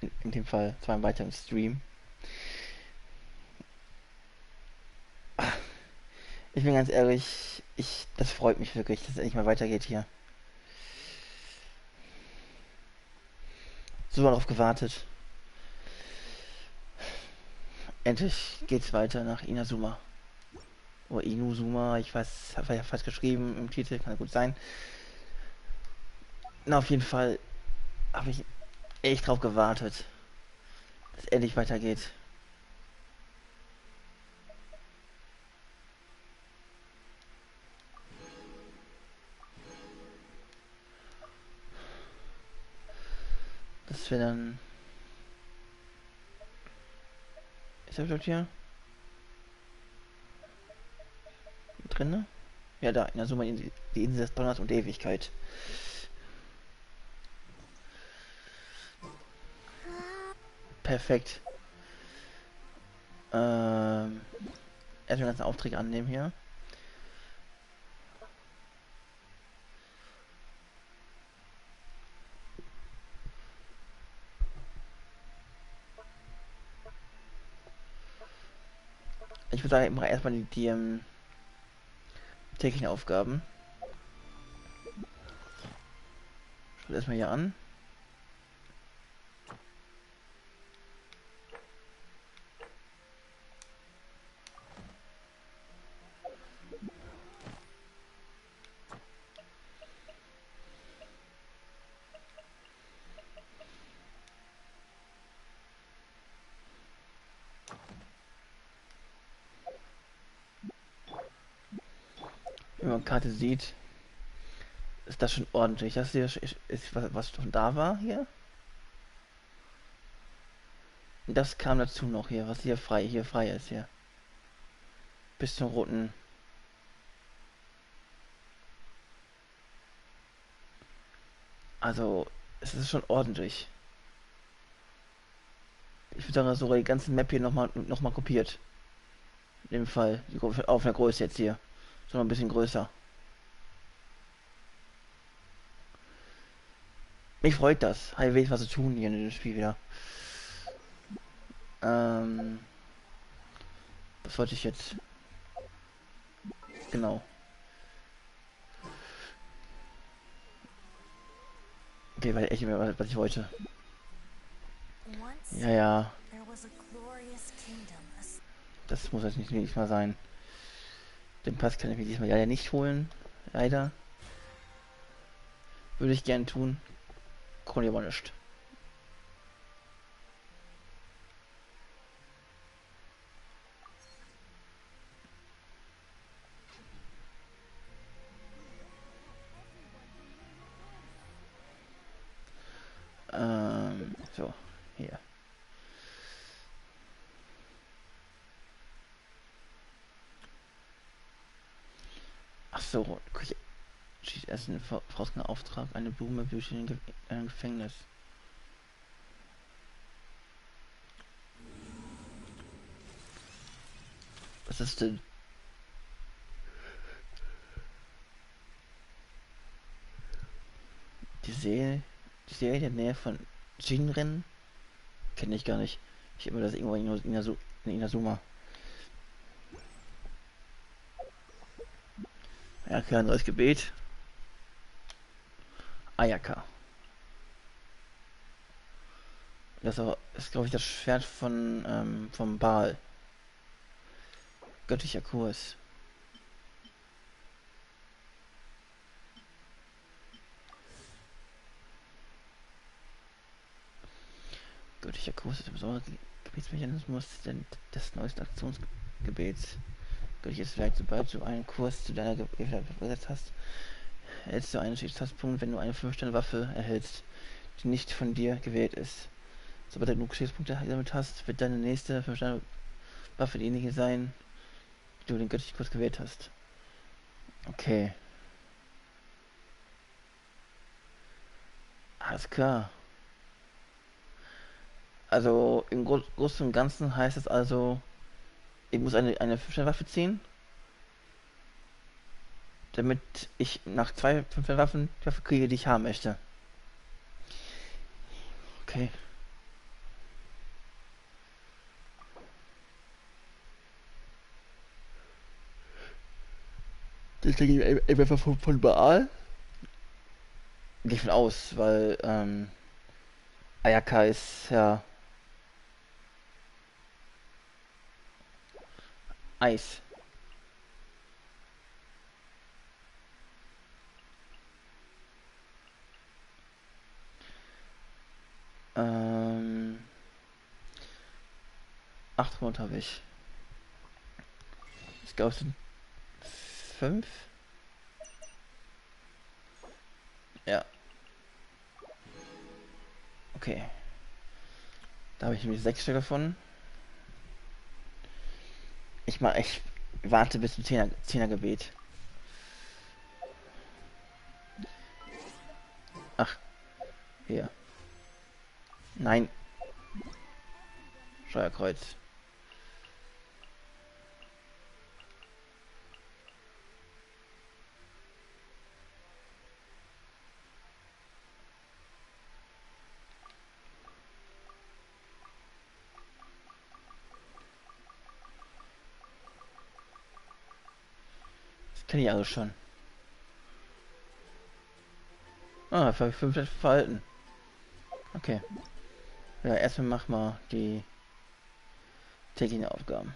in dem Fall zu einem weiteren Stream. Ich bin ganz ehrlich, das freut mich wirklich, dass es endlich mal weitergeht hier. So darauf gewartet. Endlich geht's weiter nach Inazuma. Oder Inuzuma, ich weiß, habe ja fast geschrieben im Titel, kann ja gut sein. Na, auf jeden Fall habe ich echt drauf gewartet, dass es endlich weitergeht. Das wäre dann. Ist er dort hier? Drin? Ne? Ja, da, Inazuma, die Insel des Donners und Ewigkeit. Perfekt. Erstmal ganzen Aufträge annehmen hier. Ich würde sagen, ich mache erstmal die täglichen Aufgaben. Schau erstmal hier an. Wenn man Karte sieht, ist das schon ordentlich. Das hier ist was schon da war hier. Und das kam dazu noch hier, was hier frei ist hier. Bis zum roten. Also, es ist schon ordentlich. Ich würde sagen, sogar die ganze Map hier noch mal kopiert. In dem Fall. Auf der Größe jetzt hier. So noch ein bisschen größer. Mich freut das. Habe ich was zu tun hier in dem Spiel wieder. Ähm, was wollte ich jetzt? Genau. Okay, weil echt mehr, was ich wollte. Ja, ja. Das muss jetzt nicht mal sein. Den Pass kann ich mir diesmal leider nicht holen. Leider. Würde ich gern tun. Konnte ich aber nicht. So. Hier. Ach so. Schießt erst einen vorausgehenden Auftrag. Eine Blume blüht in einem Gefängnis. Was ist denn? Die Serie, die Serie in der Nähe von Jinren? Kenne ich gar nicht. Ich habe mir das irgendwo in Inazuma. Ja, kein neues Gebet. Ayaka. Das ist, glaube ich, das Schwert vom Baal. Göttlicher Kurs. Göttlicher Kurs ist der besondere Gebetsmechanismus des neuesten Aktionsgebets. Göttliches Werk, sobald du einen Kurs zu deiner gesetzt hast, erhältst du einen Schichtstastpunkt, wenn du eine 5-Sterne-Waffe erhältst, die nicht von dir gewählt ist. Sobald du genug Schichtspunkte gesammelt hast, wird deine nächste 5-Sterne-Waffe diejenige sein, die du den göttlichen Kurs gewählt hast. Okay. Alles klar. Also im Großen und Ganzen heißt es also, ich muss eine 5-Sterne-Waffe ziehen, damit ich nach 2 5-Sterne-Waffen die Waffe kriege, die ich haben möchte. Okay. Ich denke einfach von Baal. Gehe ich von aus, weil Ayaka ist ja Eis. Ähm, 800 habe ich. Ich glaube, es sind 5. Ja, okay. Da habe ich nämlich 6 Stück davon. Ich warte bis zum 10er Gebet. Ach, hier. Nein, Steuerkreuz. Das kenne ich alles schon. Ah, 5 Verhalten. Okay. Ja, erstmal mach mal die täglichen Aufgaben.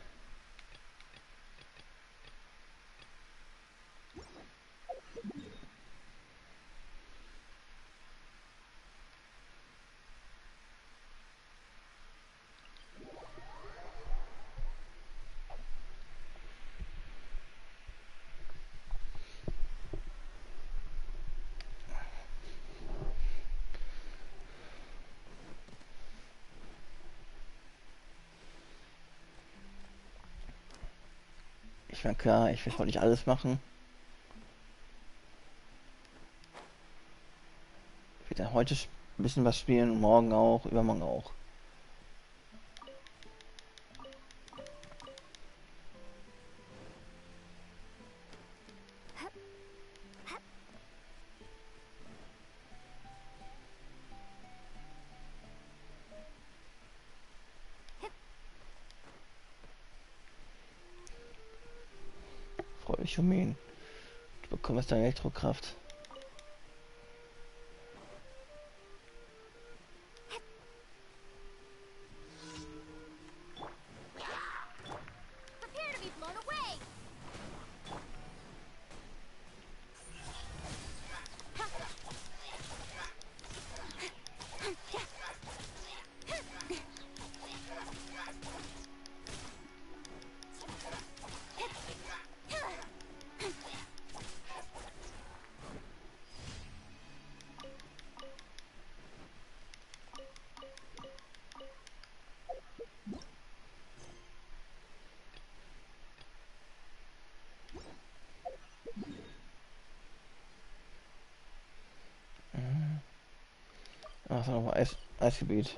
Ich meine, klar, ich will heute nicht alles machen. Ich werde dann heute ein bisschen was spielen und morgen auch, übermorgen auch. Freue mich um ihn. Du bekommst deine Elektrokraft. Ach, nochmal Eisgebiet.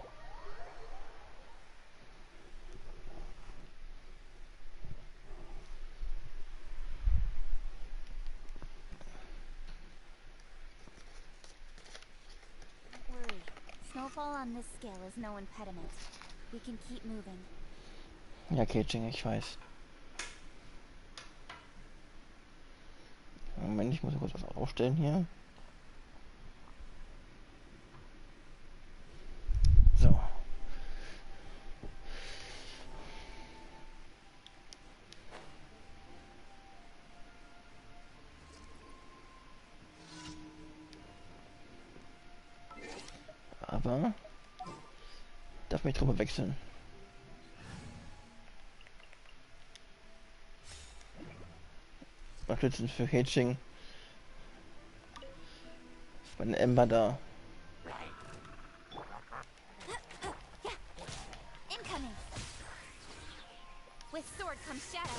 Snowfall on this scale is no impediment. We can keep moving. Ja, Caging, ich weiß. Moment, ich muss kurz was aufstellen hier. So. Aber darf mich drüber wechseln. Unterstützen für Caging. Ist meine Ember da. Incoming. With sword comes shadow.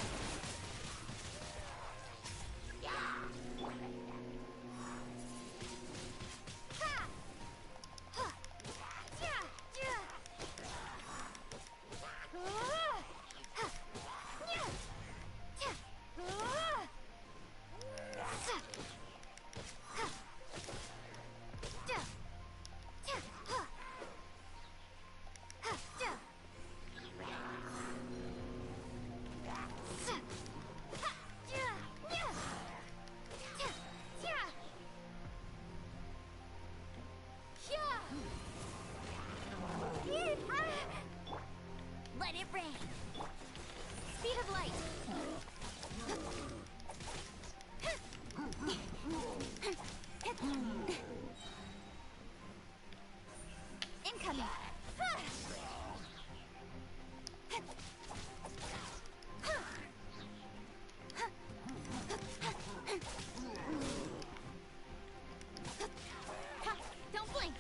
Don't blink.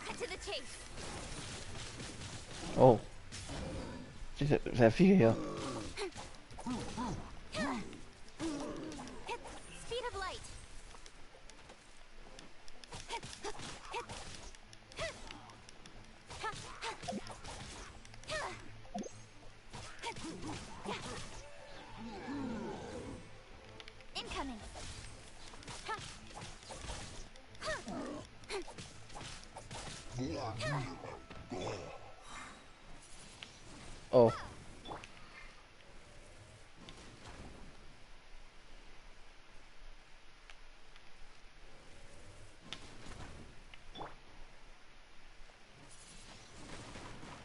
Cut to the chase. Oh, sehr viel hier. Speed of light. Incoming. Oh.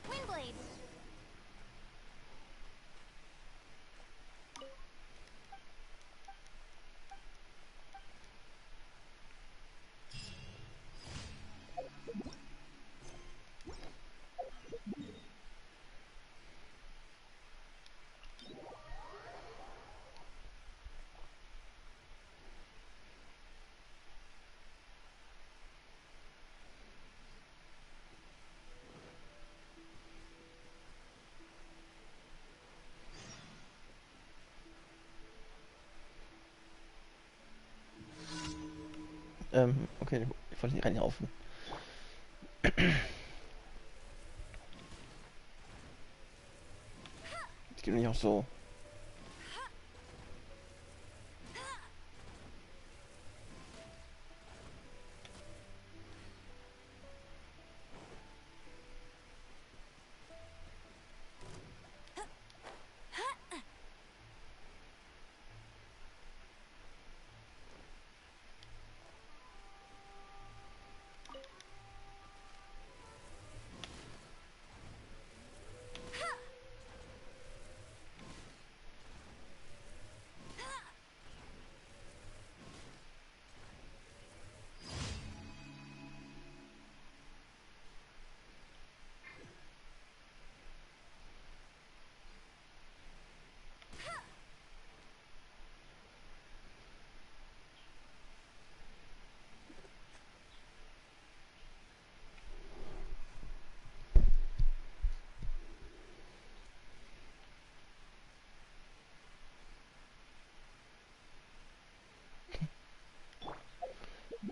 Windblade. Okay, ich wollte nicht reinlaufen. Es geht nicht auch so.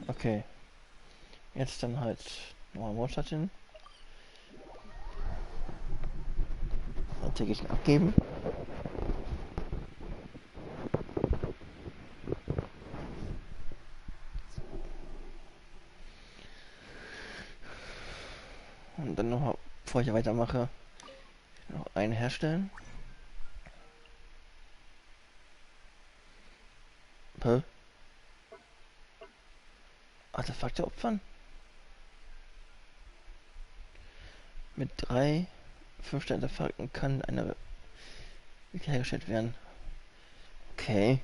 Okay. Jetzt dann halt nochmal Monat hin. Und täglich abgeben. Und dann noch, bevor ich weitermache, noch einen herstellen. Hä? Artefakte opfern? Mit 3 5 Artefakten kann eine hergestellt werden. Okay.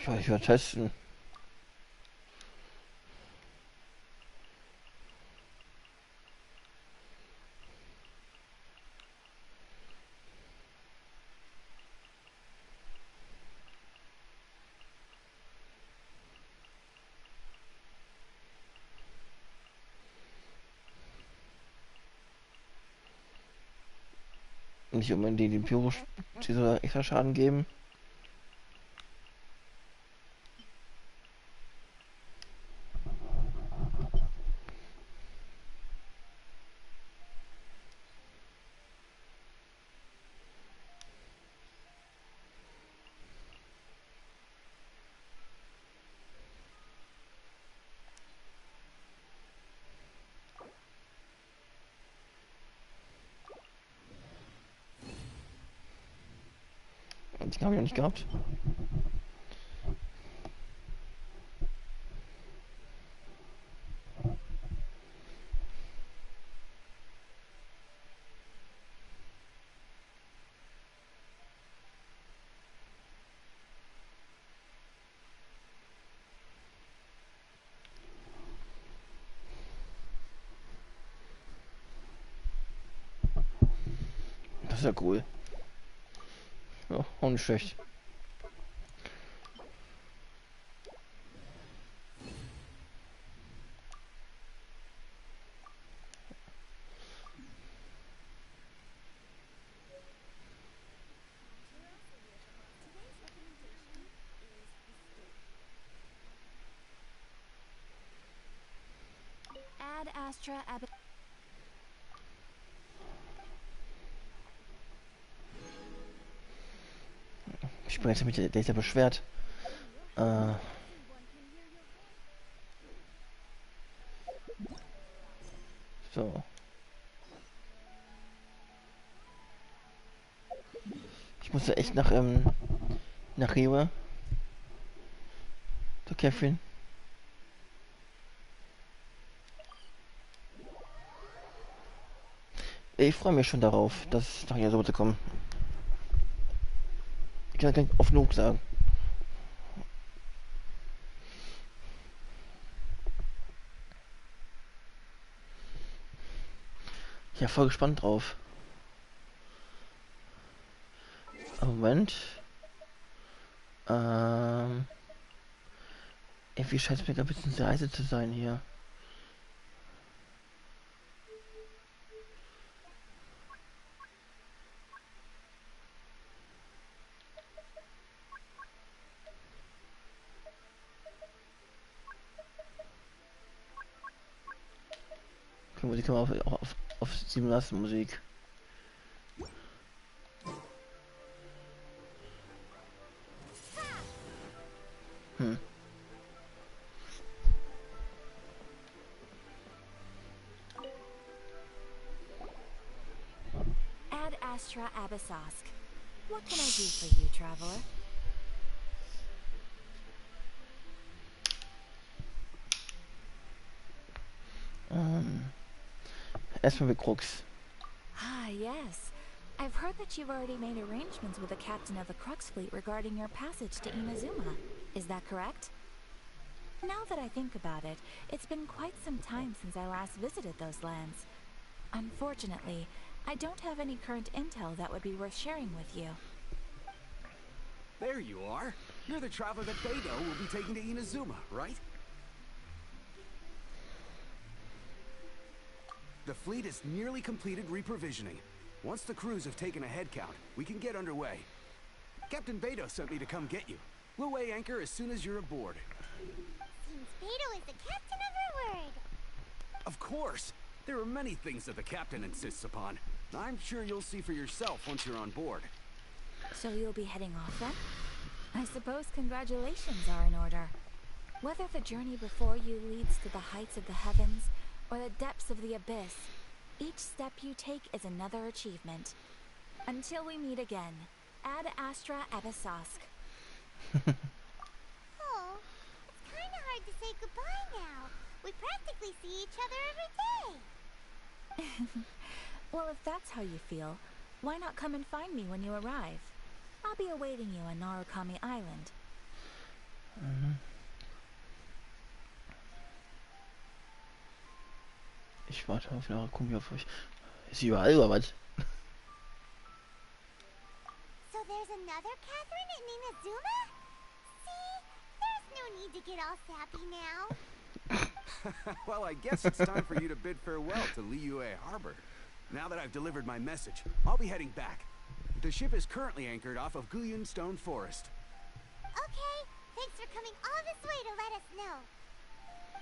Ich will testen. Nicht unbedingt die Pyro diese extra Schaden geben. Die habe ich noch nicht gehabt. Das ist ja cool. Ja, auch nicht schlecht. Ad Astra Ab. Ich bin jetzt mit der ist ja beschwert. So. Ich musste echt nach Rewe. Zu Catherine. Ich freue mich schon darauf, dass nach Inazuma zu kommen. Ich kann gar nicht oft genug sagen. Ja, voll gespannt drauf. Moment. Irgendwie scheint es mir gerade ein bisschen leise zu sein hier. Okay, Musik kann man auf 7 lassen, Musik. Hm. Ad Astra Abyssosk. What can I do for you, traveler? Erstmal mit Krux. Ah, yes. I've heard that you've already made arrangements with the captain of the Crux fleet regarding your passage to Inazuma. Is that correct? Now that I think about it, it's been quite some time since I last visited those lands. Unfortunately, I don't have any current intel that would be worth sharing with you. There you are. You're the traveler that Beidou will be taking to Inazuma, right? The fleet is nearly completed reprovisioning. Once the crews have taken a head count, we can get underway. Captain Beidou sent me to come get you. We'll weigh anchor as soon as you're aboard. Seems Beidou is the captain of her word. Of course! There are many things that the captain insists upon. I'm sure you'll see for yourself once you're on board. So you'll be heading off then? I suppose congratulations are in order. Whether the journey before you leads to the heights of the heavens or the depths of the abyss, each step you take is another achievement. Until we meet again, Ad Astra Abyssosk. Oh, it's kind of hard to say goodbye now. We practically see each other every day. Well, if that's how you feel, why not come and find me when you arrive? I'll be awaiting you on Narukami Island. Ich warte auf eure Kombi auf euch. Ist sie überall oder was? So there's another Catherine in Inazuma? See? There's no need to get all sappy now. Well, I guess it's time for you to bid farewell to Liyue Harbor. Now that I've delivered my message, I'll be heading back. The ship is currently anchored off of Guyun Stone Forest. Okay, thanks for coming all this way to let us know.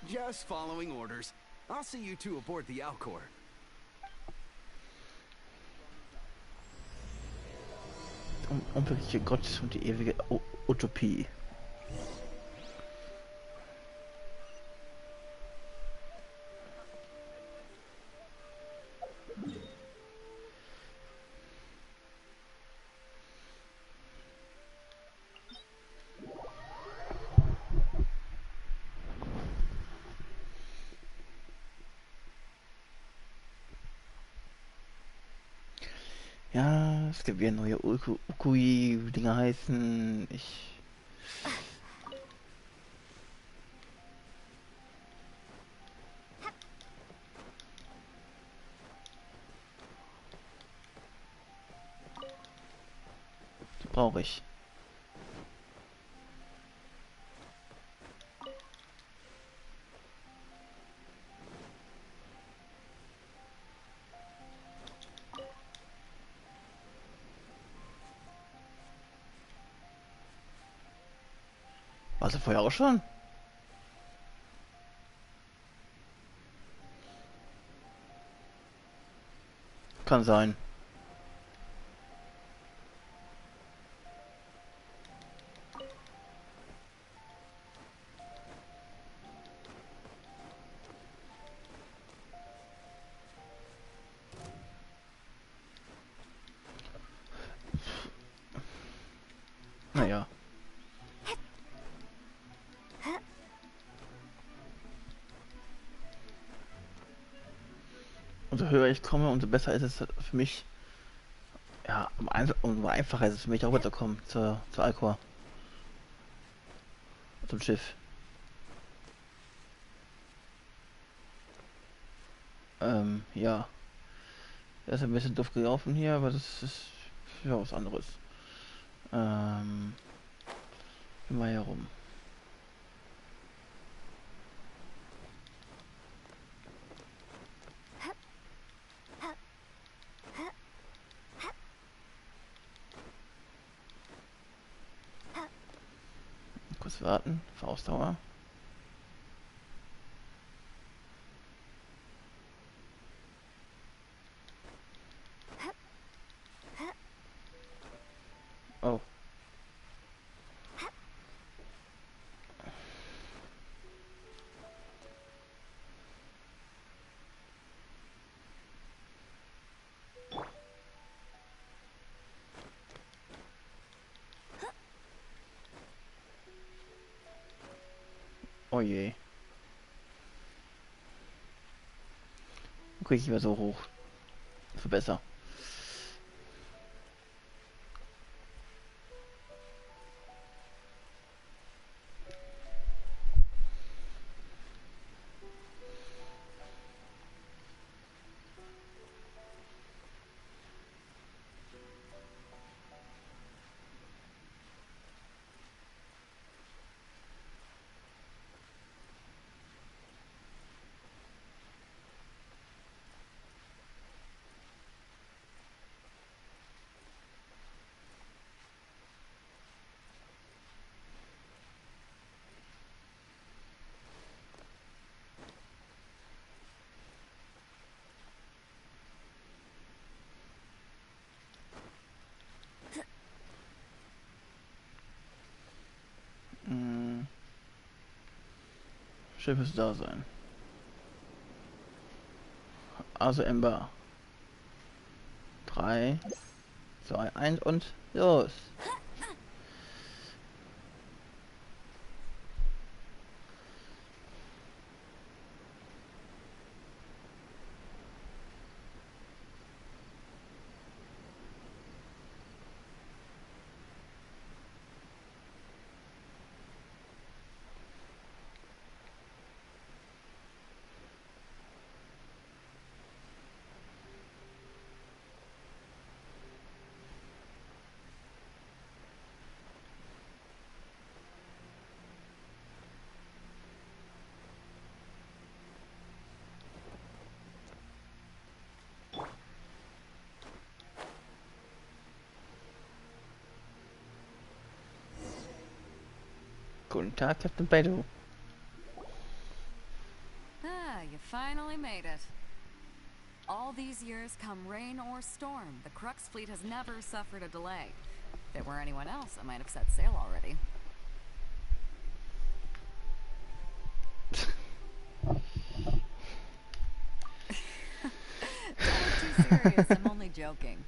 Just following orders. I'll see you two aboard the Alcor. Unwirkliche Gott und die ewige Utopie. Ja, es gibt wieder neue Ukui-Dinger heißen. Die brauche ich. Warst du vorher auch schon? Kann sein. Naja. Umso höher ich komme, umso besser ist es für mich. Ja, umso einfacher ist es für mich auch runterzukommen zur Alcor. Zum Schiff. Ja. Das ist ein bisschen doof gelaufen hier, aber das ist ja was anderes. Immer herum. Kurz warten, für Ausdauer. Oh. Oh je. Okay, ich war so hoch. Für besser. Schiff müsste da sein. Also Ember. 3, 2, 1 und los. Guten Tag, Captain Beidou. Ah, you finally made it. All these years, come rain or storm, the Crux fleet has never suffered a delay. If it were anyone else, I might have set sail already. Don't look too serious, I'm only joking.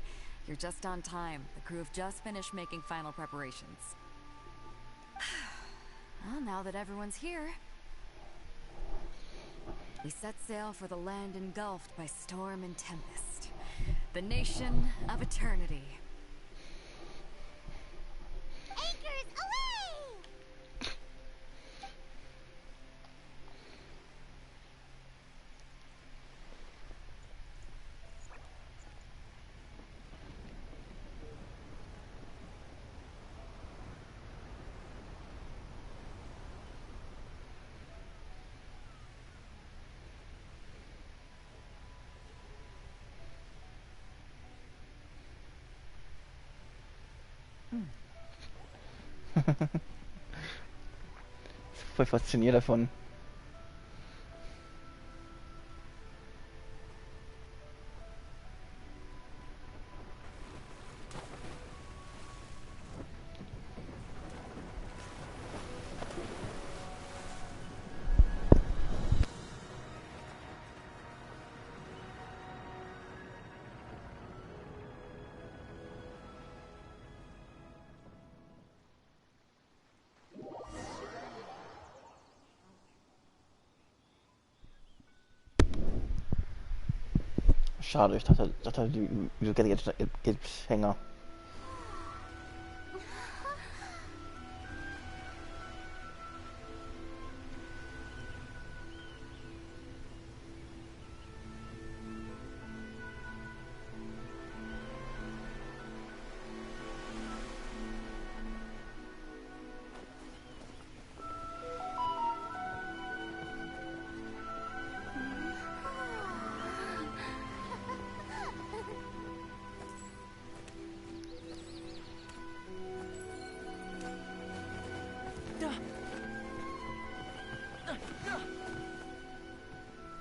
You're just on time. The crew have just finished making final preparations. Well, now that everyone's here, we set sail for the land engulfed by storm and tempest. The nation of eternity. Anchors away! Voll fasziniert davon. Schade, ich dachte die gibt Hänger.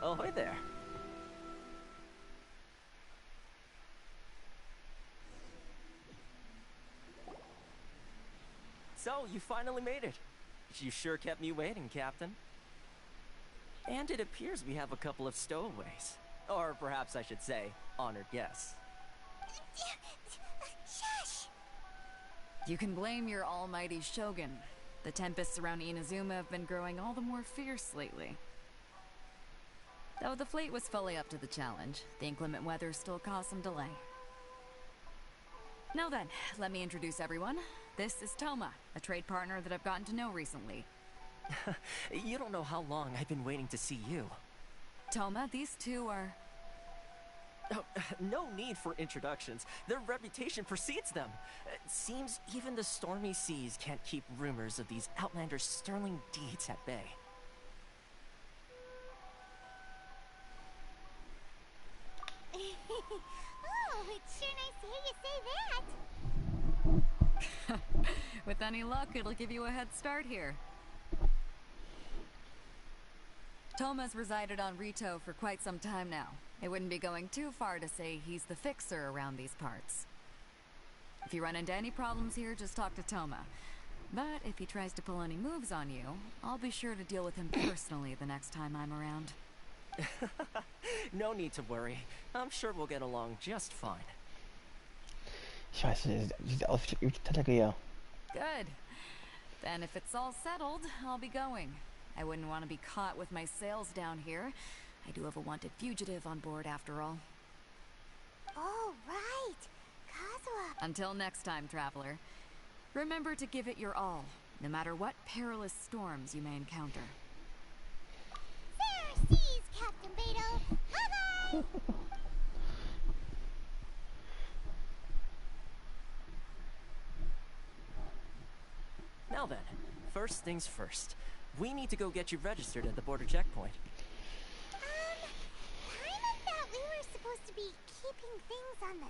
Oh, hi there. So, you finally made it. You sure kept me waiting, Captain. And it appears we have a couple of stowaways. Or perhaps I should say, honored guests. Shush! You can blame your almighty shogun. The tempests around Inazuma have been growing all the more fierce lately. Though the fleet was fully up to the challenge, the inclement weather still caused some delay. Now then, let me introduce everyone. This is Toma, a trade partner that I've gotten to know recently. You don't know how long I've been waiting to see you. Toma, these two are... Oh, no need for introductions. Their reputation precedes them. It seems even the stormy seas can't keep rumors of these outlanders' sterling deeds at bay. Oh, it's sure nice to hear you say that. With any luck, it'll give you a head start here. Toma's resided on Rito for quite some time now. It wouldn't be going too far to say he's the fixer around these parts. If you run into any problems here, just talk to Toma. But if he tries to pull any moves on you, I'll be sure to deal with him personally the next time I'm around. No need to worry. I'm sure we'll get along just fine. Scheiße, sieht aus wie Tatagea. Good. Then if it's all settled, I'll be going. I wouldn't want to be caught with my sails down here. I do have a wanted fugitive on board after all. Oh, right. Kazuha. Until next time, traveler. Remember to give it your all, no matter what perilous storms you may encounter. Fair seas, Captain Beidou. Bye-bye! Now then, first things first. We need to go get you registered at the border checkpoint. Paimon thought we were supposed to be keeping things on the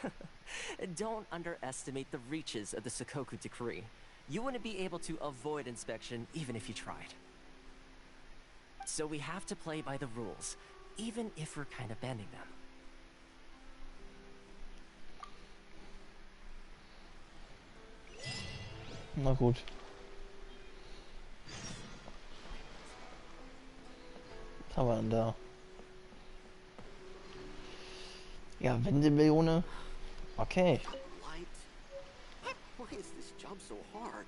down. Don't underestimate the reaches of the Sakoku decree. You wouldn't be able to avoid inspection even if you tried. So we have to play by the rules, even if we're kind of bending them. Na gut. Was haben wir denn da? Ja, Wendemelone. Okay. Light. Why is this job so hard?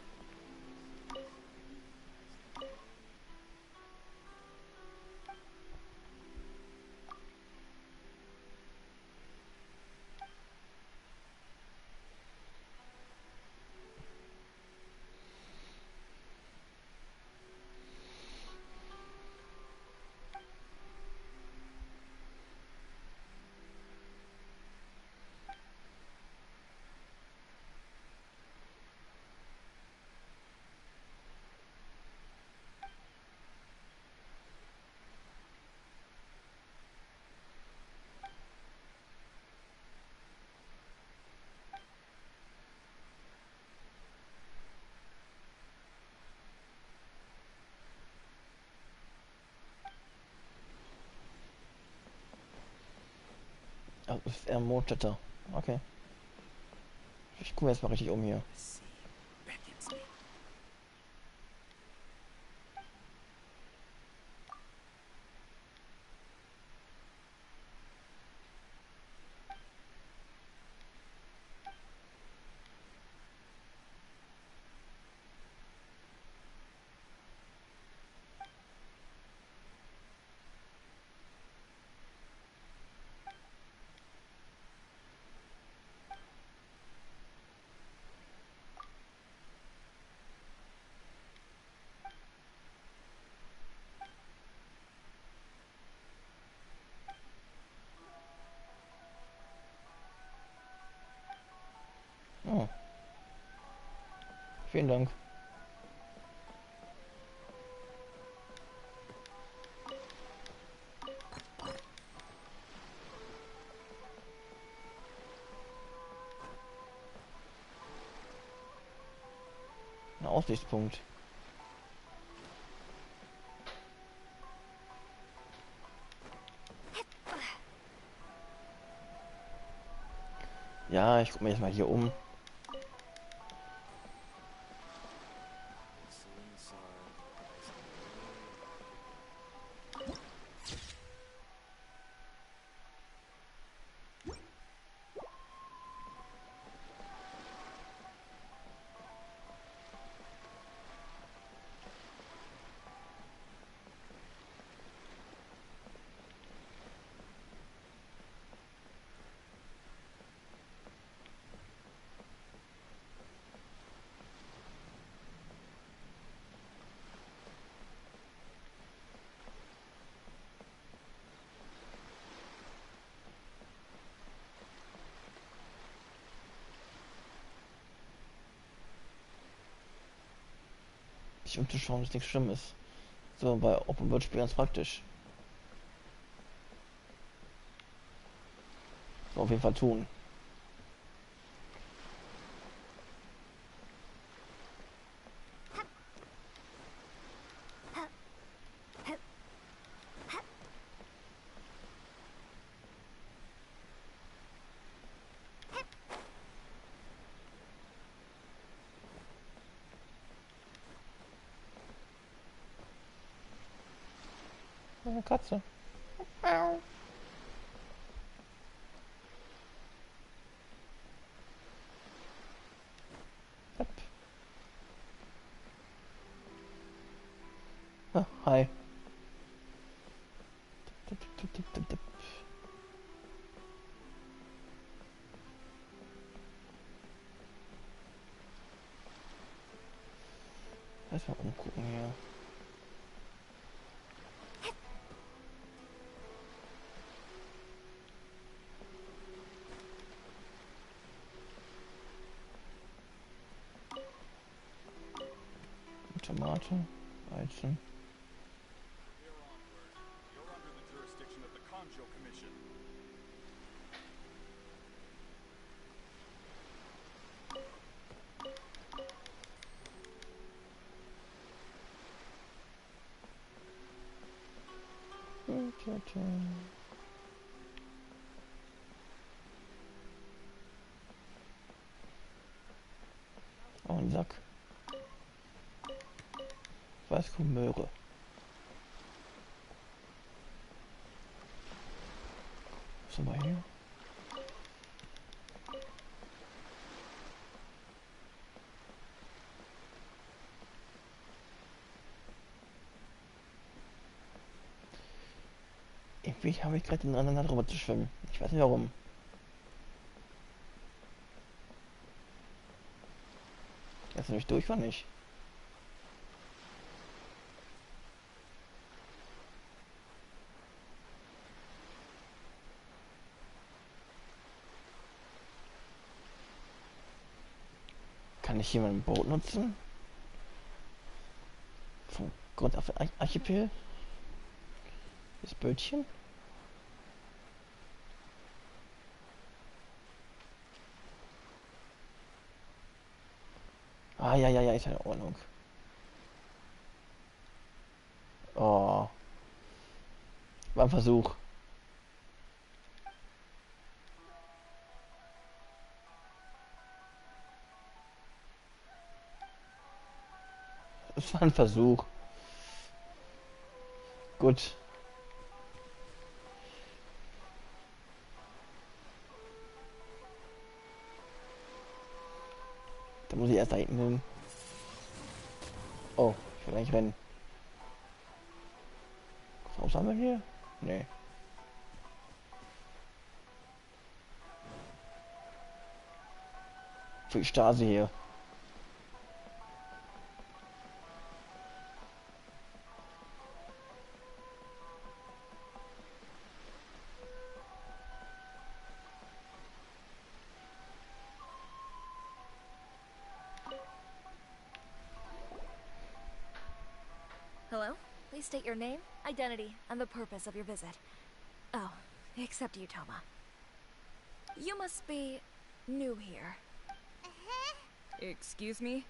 Ach, das ist eher Mondstätter. Okay. Ich gucke jetzt mal richtig um hier. Oh. Vielen Dank. Ein Aussichtspunkt. Ja, ich gucke mir jetzt mal hier um. Sich umzuschauen, dass nichts schlimm ist. So, bei Open World Spielen ist praktisch. So, auf jeden Fall tun. Eine Katze. Au. Hopp. Ah, hi. Tipp, tipp, tipp, tipp, tipp. Erstmal umgucken hier. Tomate, Weizen. Here onward. You're under the jurisdiction of the Conjo Commission. Leute. Oh, ein Sack. Weißkuh Möhre. Was haben wir hier? Irgendwie habe ich gerade den anderen drüber zu schwimmen. Ich weiß nicht warum. Jetzt nicht durch, war nicht. Kann ich hier mein Boot nutzen? Von Grund auf Archipel? Das Bötchen? Ah, ja, ja, ja, ist ja in Ordnung. Oh. War ein Versuch. Es war ein Versuch. Gut. Da muss ich erst da hinten hin. Oh, ich will eigentlich rennen. Was haben wir hier? Nee. Viel Stasi hier. Hello? Please state your name, identity, and the purpose of your visit. Oh, except you, Toma. You must be new here. Excuse me?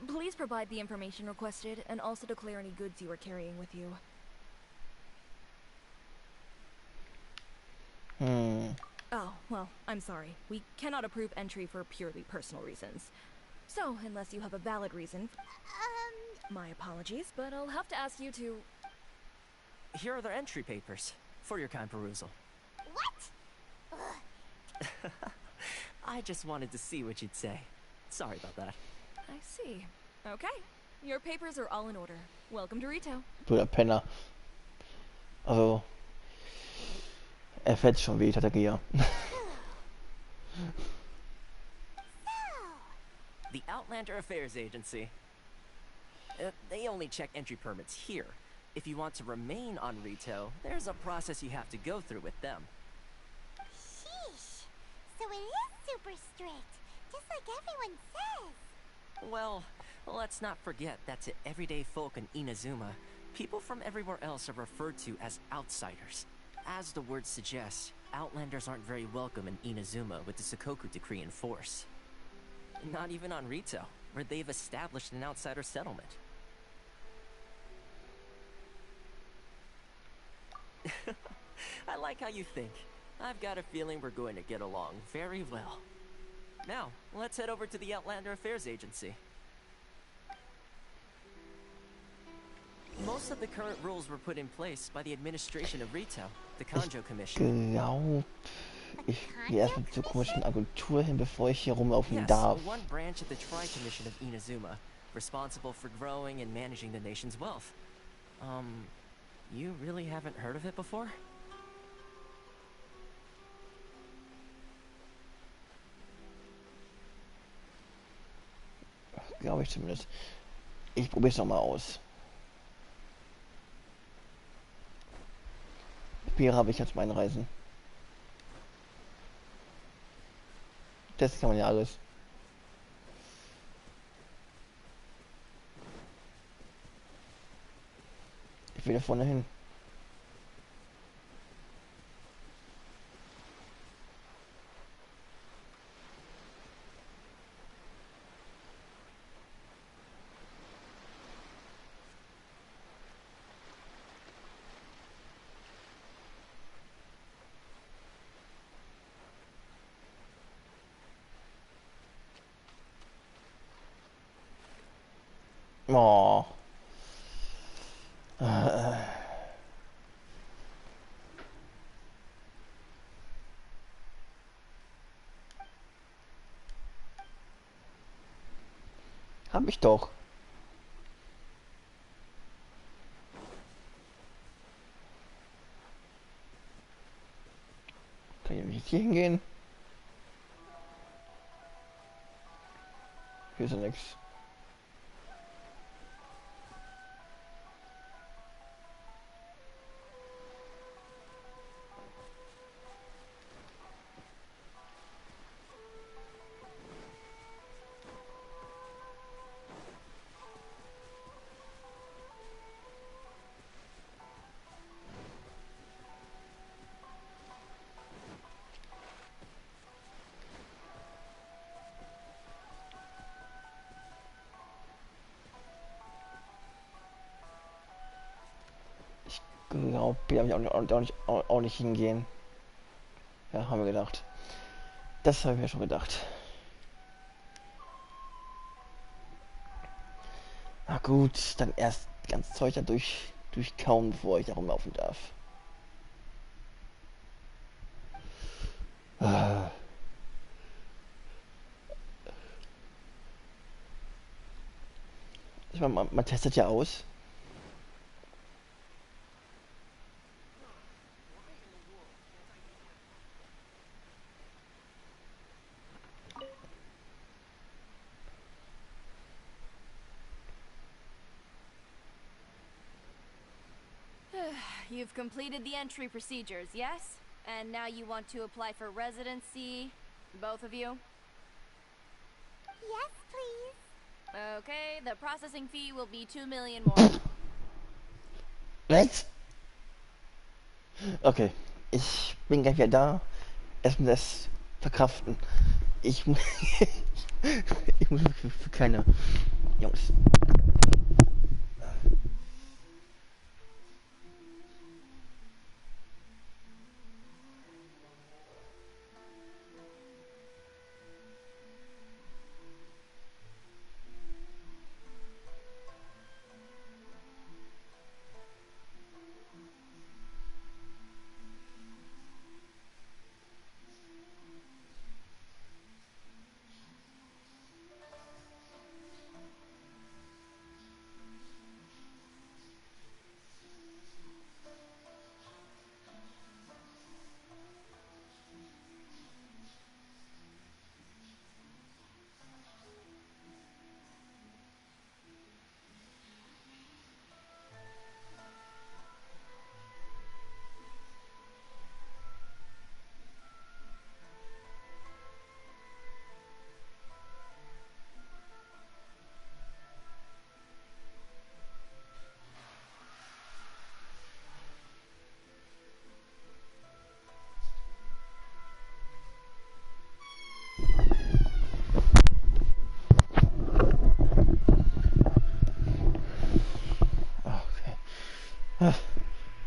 Please provide the information requested and also declare any goods you are carrying with you. Oh, well, I'm sorry. We cannot approve entry for purely personal reasons. So, unless you have a valid reason... My apologies, but I'll have to ask you to... Here are their entry papers, for your kind perusal. What? Ugh. I just wanted to see what you'd say. Sorry about that. I see. Okay. Your papers are all in order. Welcome to Rito. Blöder Penner. Also. Er fällt schon weh, Tatsache. The Outlander Affairs Agency. They only check entry permits here. If you want to remain on Rito, there's a process you have to go through with them. Sheesh. So it is super strict, just like everyone says. Well, let's not forget that to everyday folk in Inazuma, people from everywhere else are referred to as outsiders. As the word suggests, Outlanders aren't very welcome in Inazuma with the Sakoku decree in force. Not even on Rito, where they've established an outsider settlement. I like how you think. I've got a feeling we're going to get along very well. Now, let's head over to the Outlander Affairs Agency. Most of the current rules were put in place by the administration of Rito, the Kanjo Commission. Ich gehe erst mit zur komischen Agentur hin, bevor ich hier rumlaufen Yes, darf. one branch of the Tri-Commission of Inazuma, responsible for growing and managing the nation's wealth. You really haven't heard of it before? Glaube ich zumindest. Ich probiere es nochmal aus. Papiere habe ich jetzt meine Reisen. Das kann man ja alles. Ich will da vorne hin. Oh. Hab ich doch. Kann ich nicht hier hingehen? Hier ist ja nichts. Genau, hier habe ich auch nicht hingehen. Ja, haben wir gedacht. Das habe ich mir schon gedacht. Na gut, dann erst ganz Zeug da durchkauen, bevor ich da rumlaufen darf. Ah. Ich meine, man testet ja aus. You've completed the entry procedures, yes? And now you want to apply for residency, both of you? Yes, please. Okay, the processing fee will be 2 million more. Was? Okay, ich bin gleich wieder da. Erstmal das verkraften. Ich, ich muss für keine Jungs.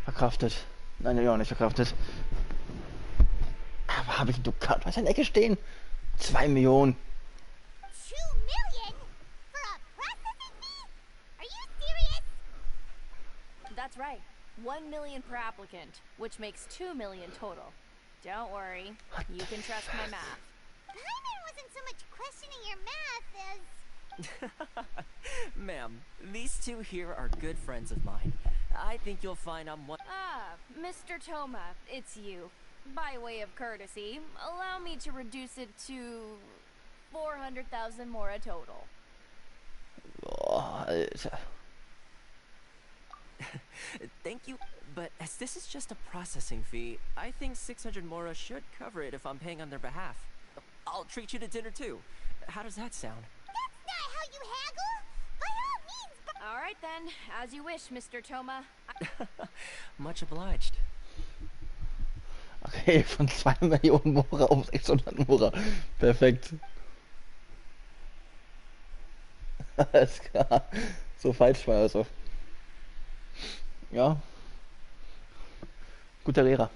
Verkraftet. Nein, ja, nicht verkraftet. Aber habe ich einen Dukat was in der Ecke stehen? 2 Millionen. 2 million? For a processing fee? Are you serious? That's right. 1 million per applicant, which makes 2 million total. Don't worry, you can trust my math. Paimon wasn't so much questioning your math as... Ma'am, these two here are good friends of mine. I think you'll find I'm one. Ah, Mr. Toma, it's you. By way of courtesy, allow me to reduce it to 400,000 more a total. Oh, Alter. Thank you, but as this is just a processing fee, I think 600 Mora should cover it if I'm paying on their behalf. I'll treat you to dinner too. How does that sound? That's not how you haggle! By all means, All right then, as you wish, Mr. Toma. Much obliged. Okay, von 2 Millionen Mora auf 600 Mora. Perfekt. Alles klar. So falsch war also. Ja. Guter Lehrer.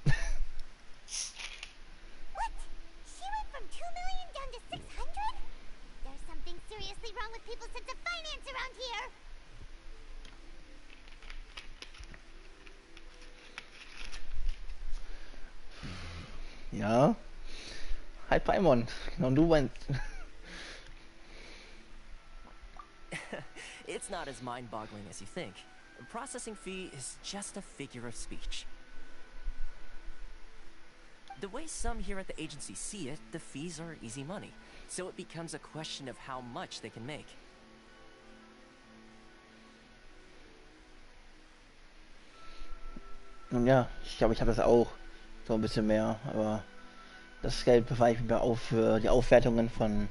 What? She went from 2 million down to 600? There's something seriously wrong with people's sense of finance around here. Ja. Hi Paimon. Genau, du meinst. It's not as mind-boggling as you think. A processing fee is just a figure of speech. The way some here at the agency see it, the fees are easy money, so it becomes a question of how much they can make. Nun ja, ich glaube, ich habe das auch so ein bisschen mehr, aber das Geld bewahre ich mir auf für die Aufwertungen von,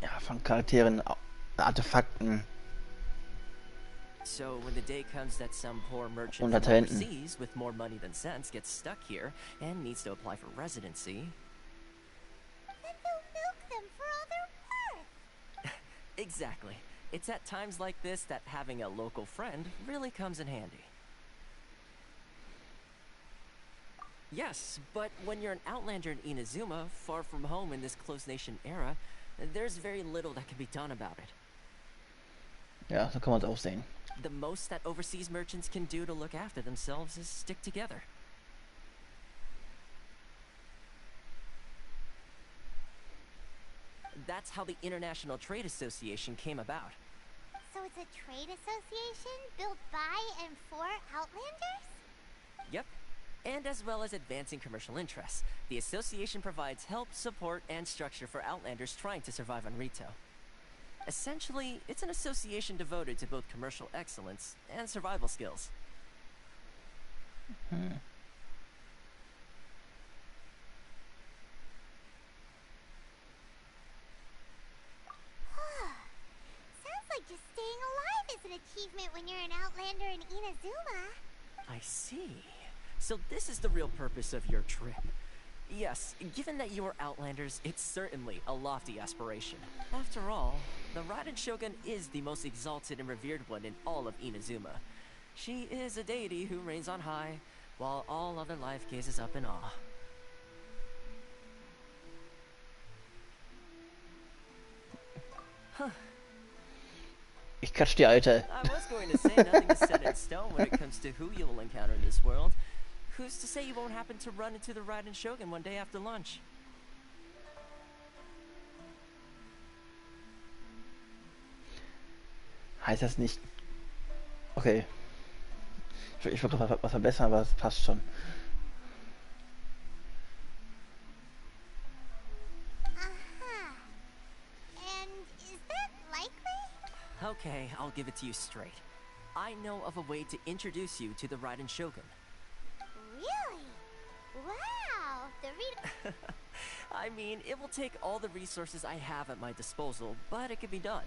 ja, von Charakteren, Artefakten So when the day comes that some poor merchant und from Talenten. overseas with more money than sense gets stuck here and needs to apply for residency, Then they'll milk them for all they're worth. exactly. It's at times like this that having a local friend really comes in handy. Yes, but when you're an outlander in Inazuma, far from home in this closed nation era, there's very little that can be done about it. Ja, so kann man es auch sehen. The most that overseas merchants can do to look after themselves is stick together. That's how the International Trade Association came about. So it's a trade association built by and for Outlanders? Yep. And as well as advancing commercial interests, the association provides help, support, and structure for Outlanders trying to survive on Rito. Essentially, it's an association devoted to both commercial excellence and survival skills. Sounds like just staying alive is an achievement when you're an Outlander in Inazuma. I see. So this is the real purpose of your trip. Yes, given that you are Outlanders, it's certainly a lofty aspiration. After all, the Raiden Shogun is the most exalted and revered one in all of Inazuma. She is a deity who reigns on high, while all other life gazes up in awe. Ich catch die Alte. I was going to say nothing is set in stone when it comes to who you'll encounter in this world. Who's to say you won't happen to run into the Raiden Shogun one day after lunch? Heißt das nicht... Okay. Ich wollte noch was verbessern, aber es passt schon. Uh-huh. And is that likely? Okay, I'll give it to you straight. I know of a way to introduce you to the Raiden Shogun. Really? Wow! The read. I mean, it will take all the resources I have at my disposal, but it can be done.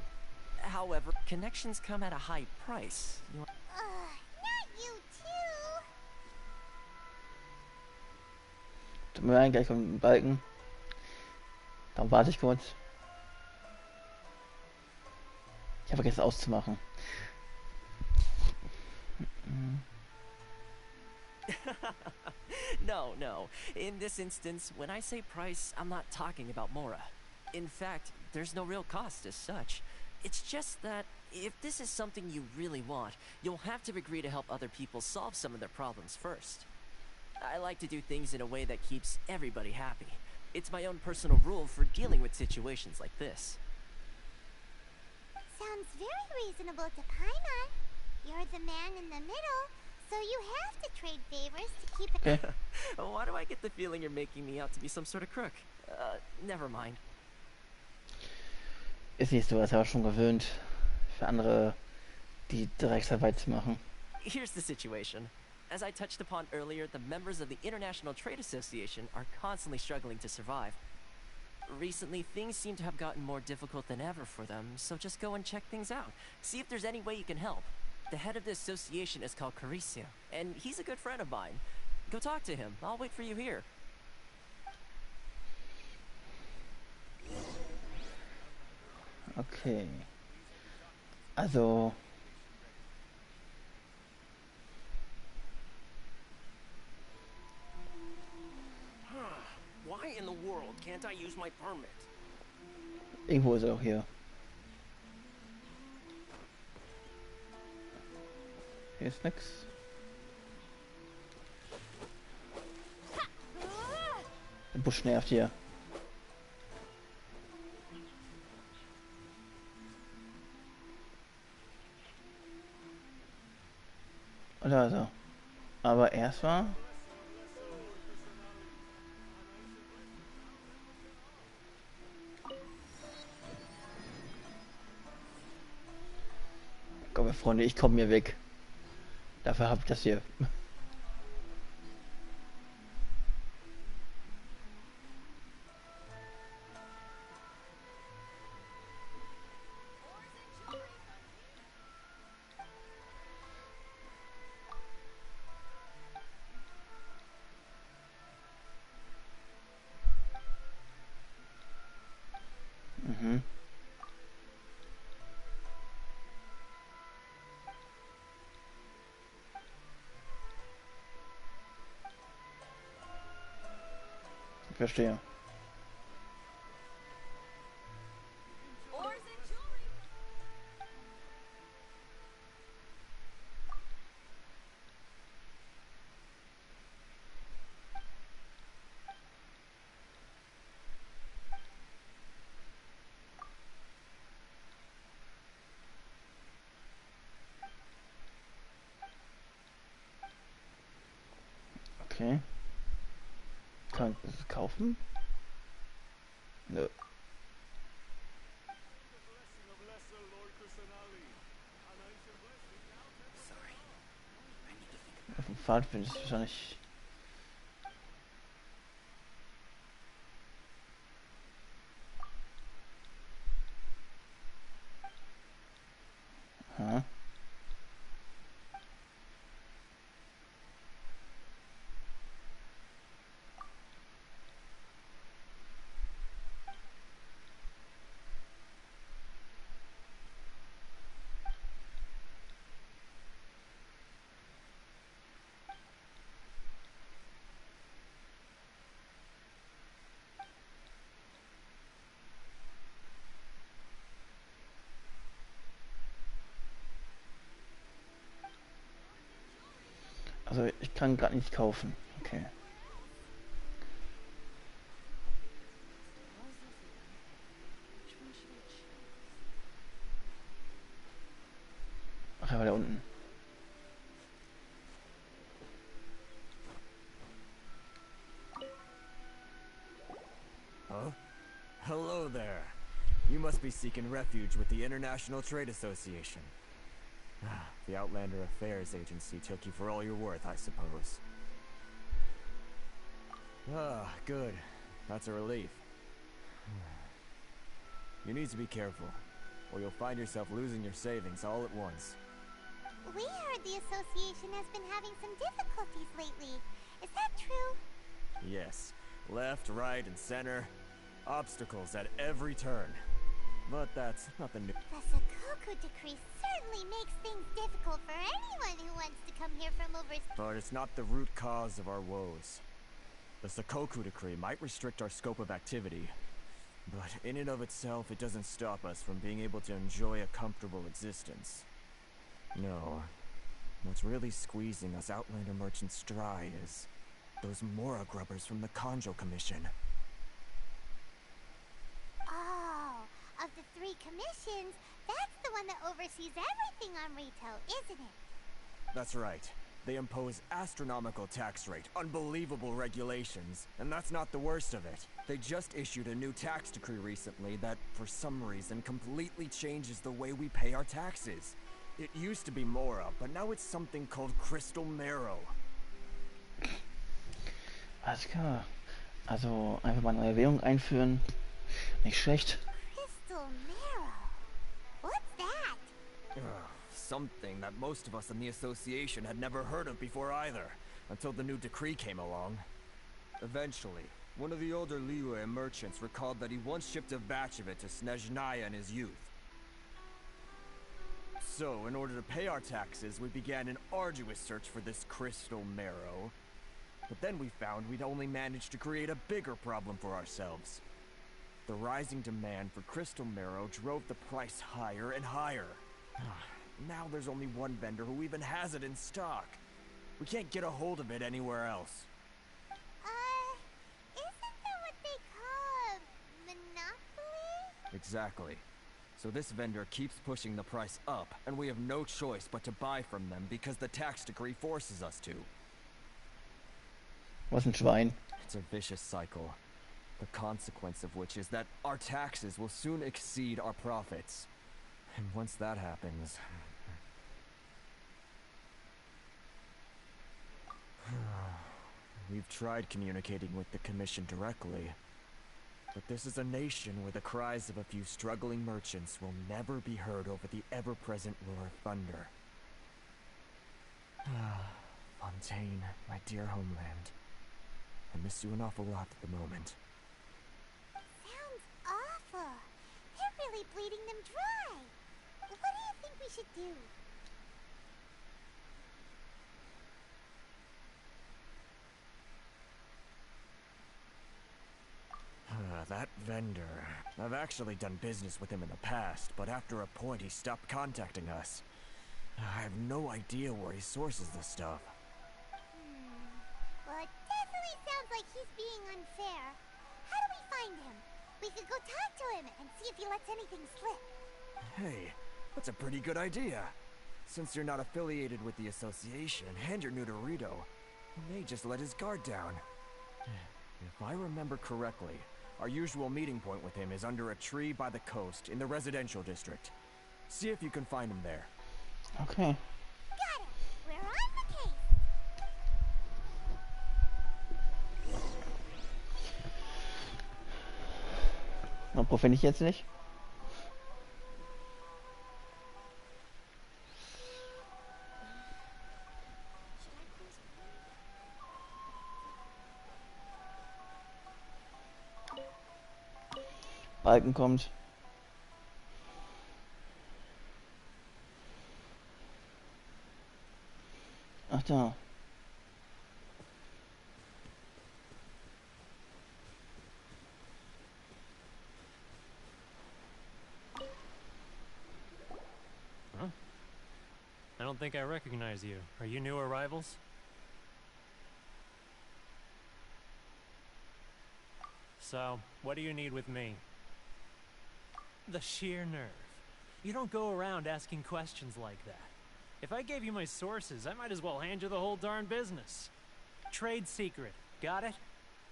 However, connections come at a high price. Not you too. Tut mir leid, gleich kommt ein Balken. Darum warte ich kurz. Ich habe vergessen auszumachen. No. In this instance, when I say price, I'm not talking about Mora. In fact, there's no real cost as such. It's just that if this is something you really want, you'll have to agree to help other people solve some of their problems first. I like to do things in a way that keeps everybody happy. It's my own personal rule for dealing with situations like this. Sounds very reasonable to Paimon. You're the man in the middle, so you have to trade favors to keep it. Okay. Why do I get the feeling you're making me out to be some sort of crook? Never mind. Ist nicht so, das ist aber schon gewöhnt, für andere die Drecksarbeit zu machen. Here's the situation. As I touched upon earlier, the members of the International Trade Association are constantly struggling to survive. Recently, things seem to have gotten more difficult than ever for them, so just go and check things out. See if there's any way you can help. The head of the association is called Caricio, and he's a good friend of mine. Go talk to him. I'll wait for you here. Okay. Also... Why in the world can't I use my permit? Irgendwo ist er auch hier. Hier ist nix. Der Busch nervt hier. Oder also. Aber erstmal. Komm, Freunde, ich komme hier weg. Dafür habe ich das hier. Mhm. Ich verstehe. Okay. Kann ich das kaufen? Nö. Auf dem Pfad bin ich wahrscheinlich. Aha. Also ich kann gerade nicht kaufen. Okay. Ach, er war da unten. Huh? Hello there. You must be seeking refuge with the International Trade Association. The Outlander Affairs Agency took you for all you're worth, I suppose. Ah, good. That's a relief. You need to be careful, or you'll find yourself losing your savings all at once. We heard the association has been having some difficulties lately. Is that true? Yes. Left, right, and center. Obstacles at every turn. But that's nothing new. The Sakoku decree certainly makes things difficult for anyone who wants to come here from overseas. But it's not the root cause of our woes. The Sakoku decree might restrict our scope of activity, but in and of itself, it doesn't stop us from being able to enjoy a comfortable existence. No. What's really squeezing us Outlander merchants dry is those Mora grubbers from the Kanjo Commission. Oh, of the three commissions, that's the one that oversees everything on retail, isn't it? That's right. They impose astronomical tax rate, unbelievable regulations, and that's not the worst of it. They just issued a new tax decree recently that, for some reason, completely changes the way we pay our taxes. It used to be Mora, but now it's something called Crystal Marrow. Alles klar. Also einfach mal neue Währung einführen. Nicht schlecht. Crystal Marrow? What's that? Something that most of us in the association had never heard of before either, until the new decree came along. Eventually, one of the older Liyue merchants recalled that he once shipped a batch of it to Snezhnaya in his youth. So, in order to pay our taxes, we began an arduous search for this crystal marrow. But then we found we'd only managed to create a bigger problem for ourselves. The rising demand for crystal marrow drove the price higher and higher. Now there's only one vendor who even has it in stock. We can't get a hold of it anywhere else. Isn't that what they call a monopoly? Exactly. So this vendor keeps pushing the price up, and we have no choice but to buy from them because the tax decree forces us to. Was ein Schwein. It's a vicious cycle. The consequence of which is that our taxes will soon exceed our profits. And once that happens... We've tried communicating with the Commission directly. But this is a nation where the cries of a few struggling merchants will never be heard over the ever-present roar of thunder. Fontaine, my dear homeland. I miss you an awful lot at the moment. Sounds awful. They're really bleeding them dry. What do you think we should do? That vendor. I've actually done business with him in the past, but after a point he stopped contacting us. I have no idea where he sources this stuff. Well, it definitely sounds like he's being unfair. How do we find him? We could go talk to him and see if he lets anything slip. Hey, that's a pretty good idea. Since you're not affiliated with the association and you're new to Rito, he may just let his guard down. If I remember correctly, our usual meeting point with him is under a tree by the coast in the residential district. See if you can find him there. Okay. Got it. We're on the case. Und wo finde ich jetzt nicht? Balken kommt. Ach da. Huh? I don't think I recognize you. Are you new arrivals? So, what do you need with me? The sheer nerve. You don't go around asking questions like that. If I gave you my sources, I might as well hand you the whole darn business. Trade secret. Got it?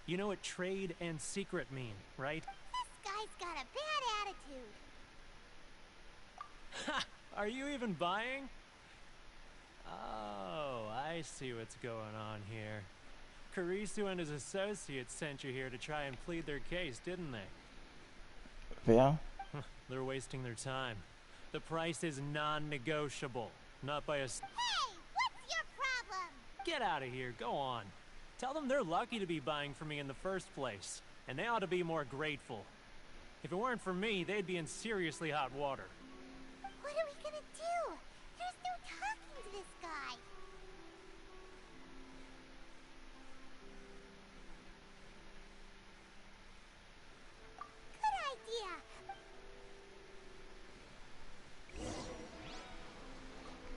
You know what trade and secret mean, right? This guy's got a bad attitude. Ha! Are you even buying? Oh, I see what's going on here. Karisu and his associates sent you here to try and plead their case, didn't they? Wer? They're wasting their time. The price is non-negotiable. Not by a... Hey, what's your problem? Get out of here, go on. Tell them they're lucky to be buying from me in the first place. And they ought to be more grateful. If it weren't for me, they'd be in seriously hot water. What are we gonna do? There's no talking to this guy. Good idea.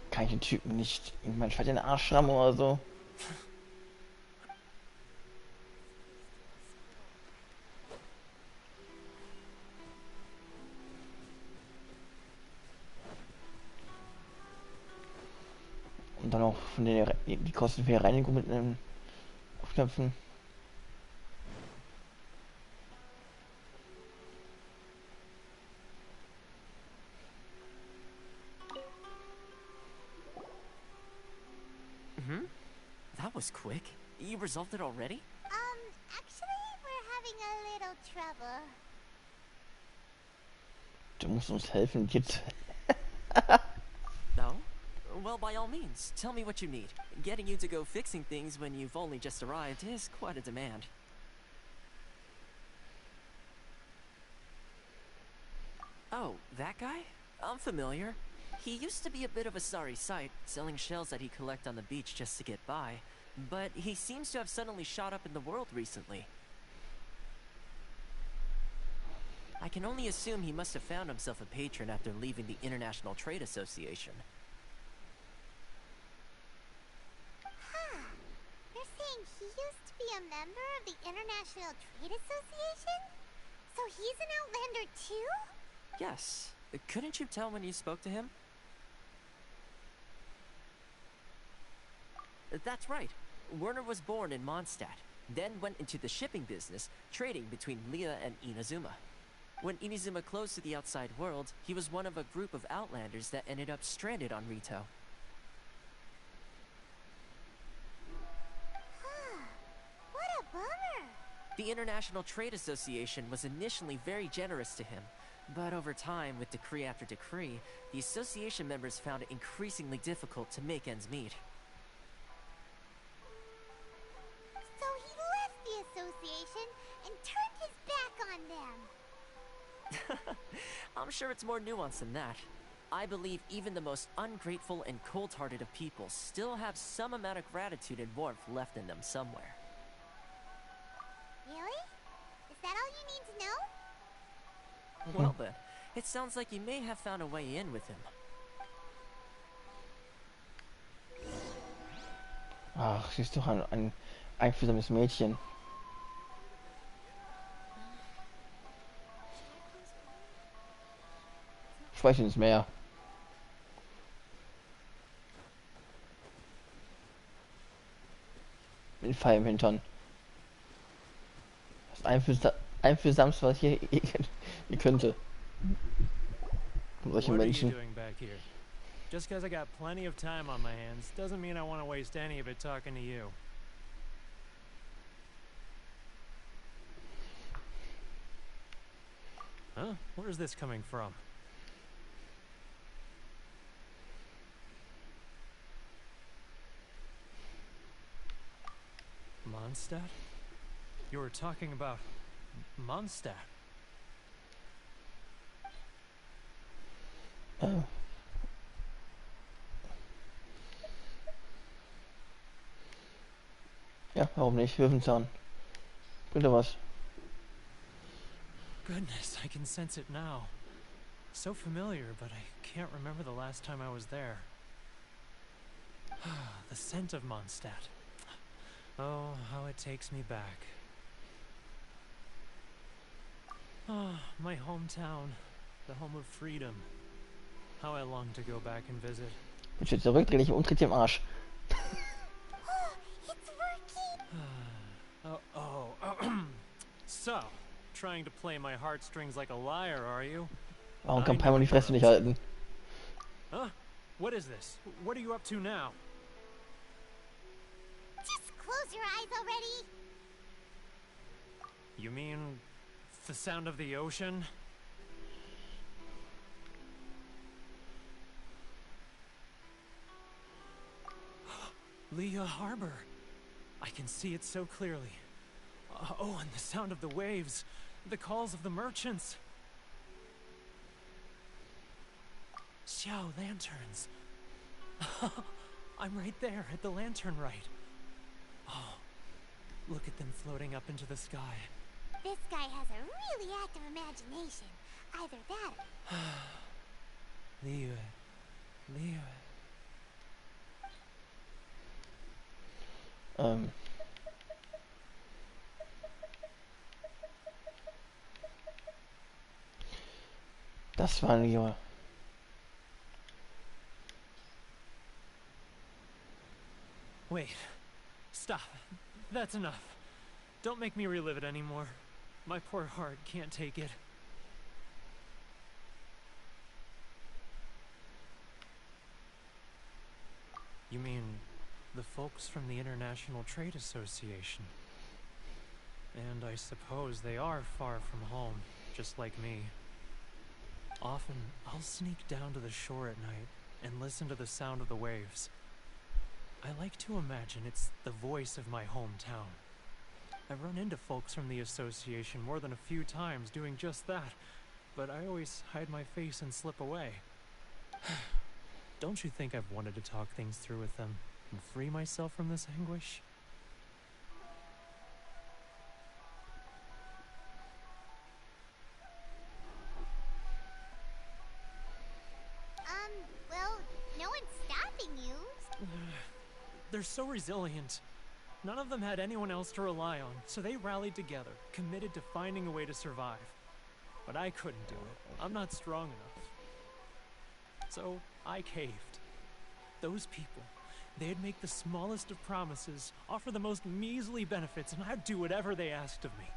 Kann ich den Typen nicht irgendwann in den Arsch rammen oder so? Und dann auch von der die Kosten für die Reinigung mit einem Aufknöpfen. That was quick. You resolved it already? Actually, we're having a little trouble. Du musst uns helfen, jetzt. No? Well, by all means, tell me what you need. Getting you to go fixing things when you've only just arrived is quite a demand. Oh, that guy? I'm familiar. He used to be a bit of a sorry sight, selling shells that he collect on the beach just to get by. But he seems to have suddenly shot up in the world recently. I can only assume he must have found himself a patron after leaving the International Trade Association. International Trade Association? So he's an Outlander too? Yes. Couldn't you tell when you spoke to him? That's right. Werner was born in Mondstadt, then went into the shipping business, trading between Leah and Inazuma. When Inazuma closed to the outside world, he was one of a group of Outlanders that ended up stranded on Rito. What a bummer! The International Trade Association was initially very generous to him, but over time, with decree after decree, the association members found it increasingly difficult to make ends meet. So he left the association and turned his back on them. I'm sure it's more nuanced than that. I believe even the most ungrateful and cold-hearted of people still have some amount of gratitude and warmth left in them somewhere. Really? Is that all you need to know? Well then, it sounds like you may have found a way in with him. Ach, sie ist doch ein einfühlsames Mädchen. Speichern ins Meer. Mit dem Pfeil im Hintern. Das einfühlsamste, was ich hier könnte. Solche What are you Menschen. doing back here? Just because I got plenty of time on my hands doesn't mean I want to waste any of it talking to you. Huh? Where's this coming from? Mondstadt? You were talking about Mondstadt. Oh. Ja, warum nicht? Löwenzahn. Bringt doch was. Goodness, I can sense it now. So familiar, but I can't remember the last time I was there. The scent of Mondstadt. Oh, how it takes me back. Ah, my hometown, the home of freedom. How I long to go back and visit. Ich will zurück, dreh dich um und tritt dir im Arsch. It's working! So, trying to play my heartstrings like a liar, are you? Warum kann Paimon die Fresse nicht halten? Huh? What is this? What are you up to now? Just close your eyes already! You mean the sound of the ocean? Leah Harbor. I can see it so clearly. Oh, and the sound of the waves. The calls of the merchants. Xiao lanterns. I'm right there at the lantern right. Oh, look at them floating up into the sky. This guy has a really active imagination. Either that or... Leah. Das war ein Junge. Wait. Stop. That's enough. Don't make me relive it anymore. My poor heart can't take it. You mean the folks from the International Trade Association? And I suppose they are far from home, just like me. Often, I'll sneak down to the shore at night and listen to the sound of the waves. I like to imagine it's the voice of my hometown. I've run into folks from the association more than a few times doing just that, but I always hide my face and slip away. Don't you think I've wanted to talk things through with them and free myself from this anguish? Well, no one's stopping you. They're so resilient. None of them had anyone else to rely on, so they rallied together, committed to finding a way to survive. But I couldn't do it. I'm not strong enough. So I caved. Those people, they'd make the smallest of promises, offer the most measly benefits, and I'd do whatever they asked of me.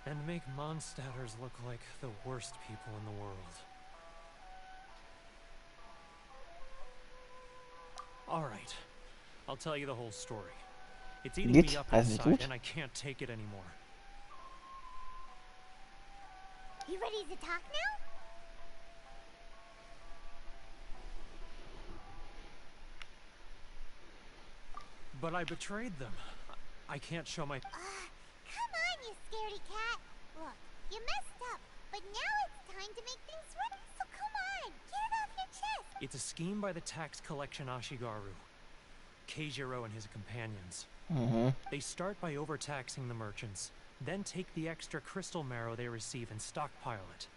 And make Mondstadters look like the worst people in the world. Alright, I'll tell you the whole story. It's eating me up inside, and I can't take it anymore. You ready to talk now? But I betrayed them. I can't show my... Come on, you scaredy cat. Look, you messed up, but now it's time to make things right. So come on, get it off your chest. It's a scheme by the tax collection Ashigaru, Keijiro and his companions. They start by overtaxing the merchants, then take the extra crystal marrow they receive and stockpile it.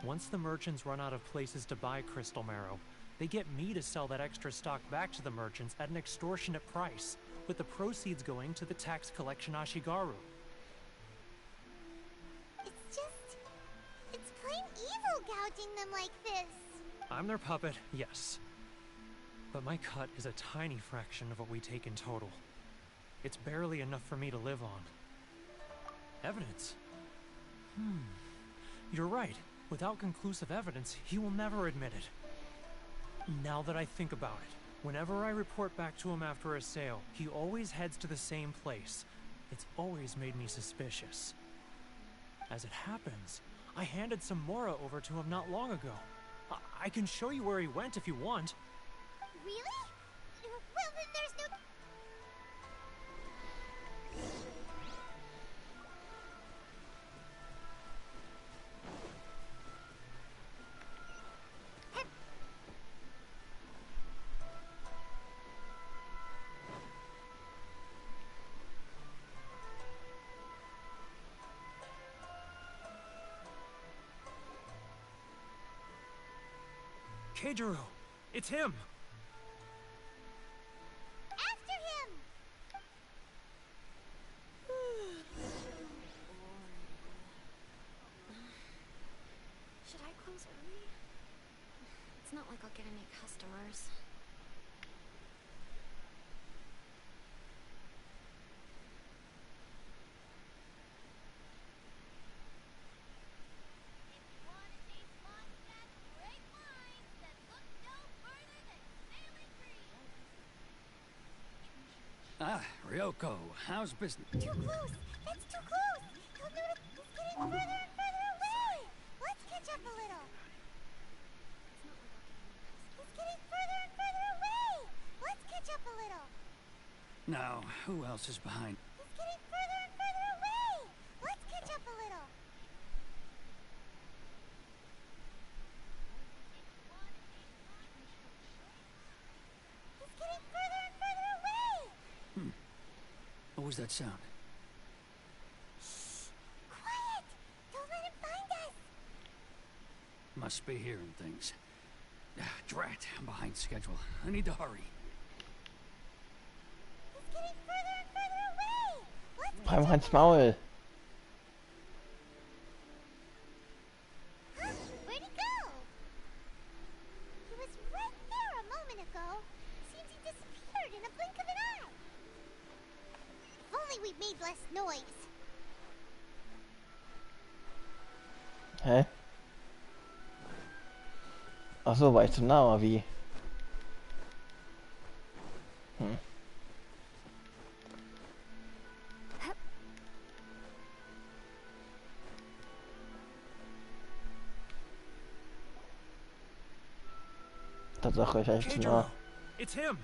Once the merchants run out of places to buy crystal marrow, they get me to sell that extra stock back to the merchants at an extortionate price, with the proceeds going to the tax collection Ashigaru. It's plain evil gouging them like this. I'm their puppet, yes. But my cut is a tiny fraction of what we take in total. It's barely enough for me to live on. Evidence? You're right. Without conclusive evidence, he will never admit it. Now that I think about it, whenever I report back to him after a sale, he always heads to the same place. It's always made me suspicious. As it happens, I handed some Mora over to him not long ago. I can show you where he went if you want. Really? Well, then there's no... Keijiro! It's him! After him! Should I close early? It's not like I'll get any customers. Ah, Ryoko, how's business? Too close! That's too close! He'll notice it's getting further and further away! Let's catch up a little! It's getting further and further away! Let's catch up a little! Now, who else is behind? It's getting further and further away! Let's catch up a little! It's getting further and further away! What was that sound? Quiet! Don't let him find us! Must be hearing things. Drat, I'm behind schedule. I need to hurry. It's getting further and further away! Let's Beim Hans Maul. Huh? Where'd he go? He was right there a moment ago. Seems he disappeared in a blink of an eye. If only we'd made less noise. Hä? Ach so, war ich zu nah, oder wie? Tatsache, ich echt zu nah. It's him!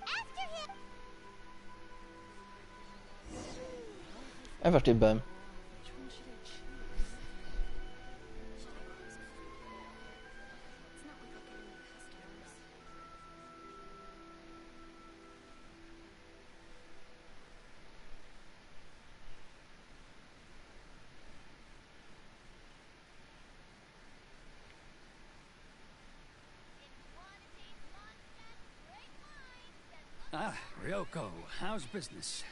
After him! Einfach stehen bleiben. Ryoko, how's business?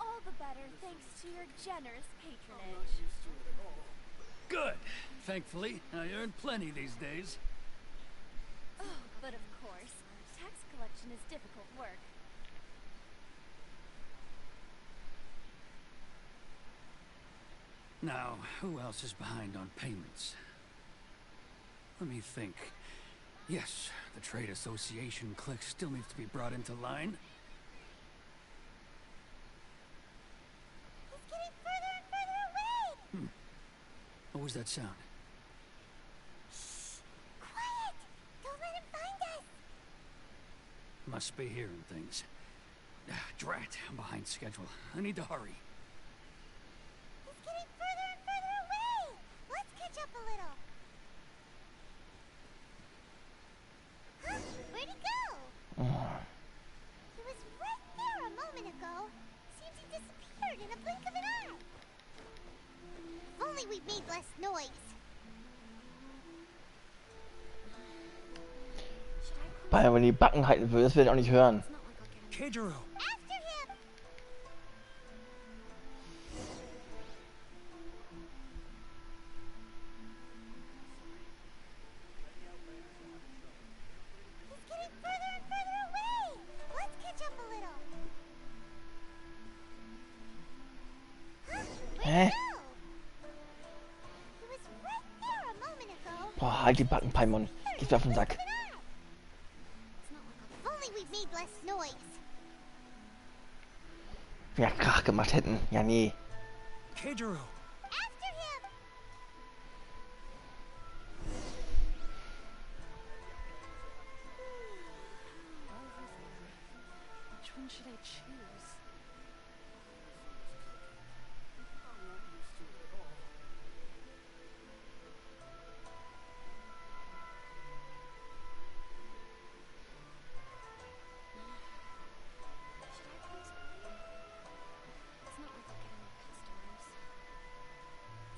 All the better thanks to your generous patronage. Good. Thankfully, I earn plenty these days. Oh, but of course, tax collection is difficult work. Now, who else is behind on payments? Let me think. Yes, the trade association clique still needs to be brought into line. He's getting further and further away! What was that sound? Shh! Quiet! Don't let him find us! Must be hearing things. Drat, I'm behind schedule. I need to hurry. He's getting further and further away! Let's catch up a little. Huh? Where'd he go? He was right there a moment ago. Seems he disappeared in a blink of an eye. If only we'd made less noise. Weil wenn die Backen halten würde, das will ich auch nicht hören. Keijiro! After him! He's getting further and further away! Let's catch up a little. Huh? Where'd he go? He was right there a moment ago. Boah, halt die Backen, Paimon. Gehst mir auf den Sack. If only we'd made less noise. Ja, Krach gemacht hätten. Ja, nee. Keijiro! After him! Which one should I choose?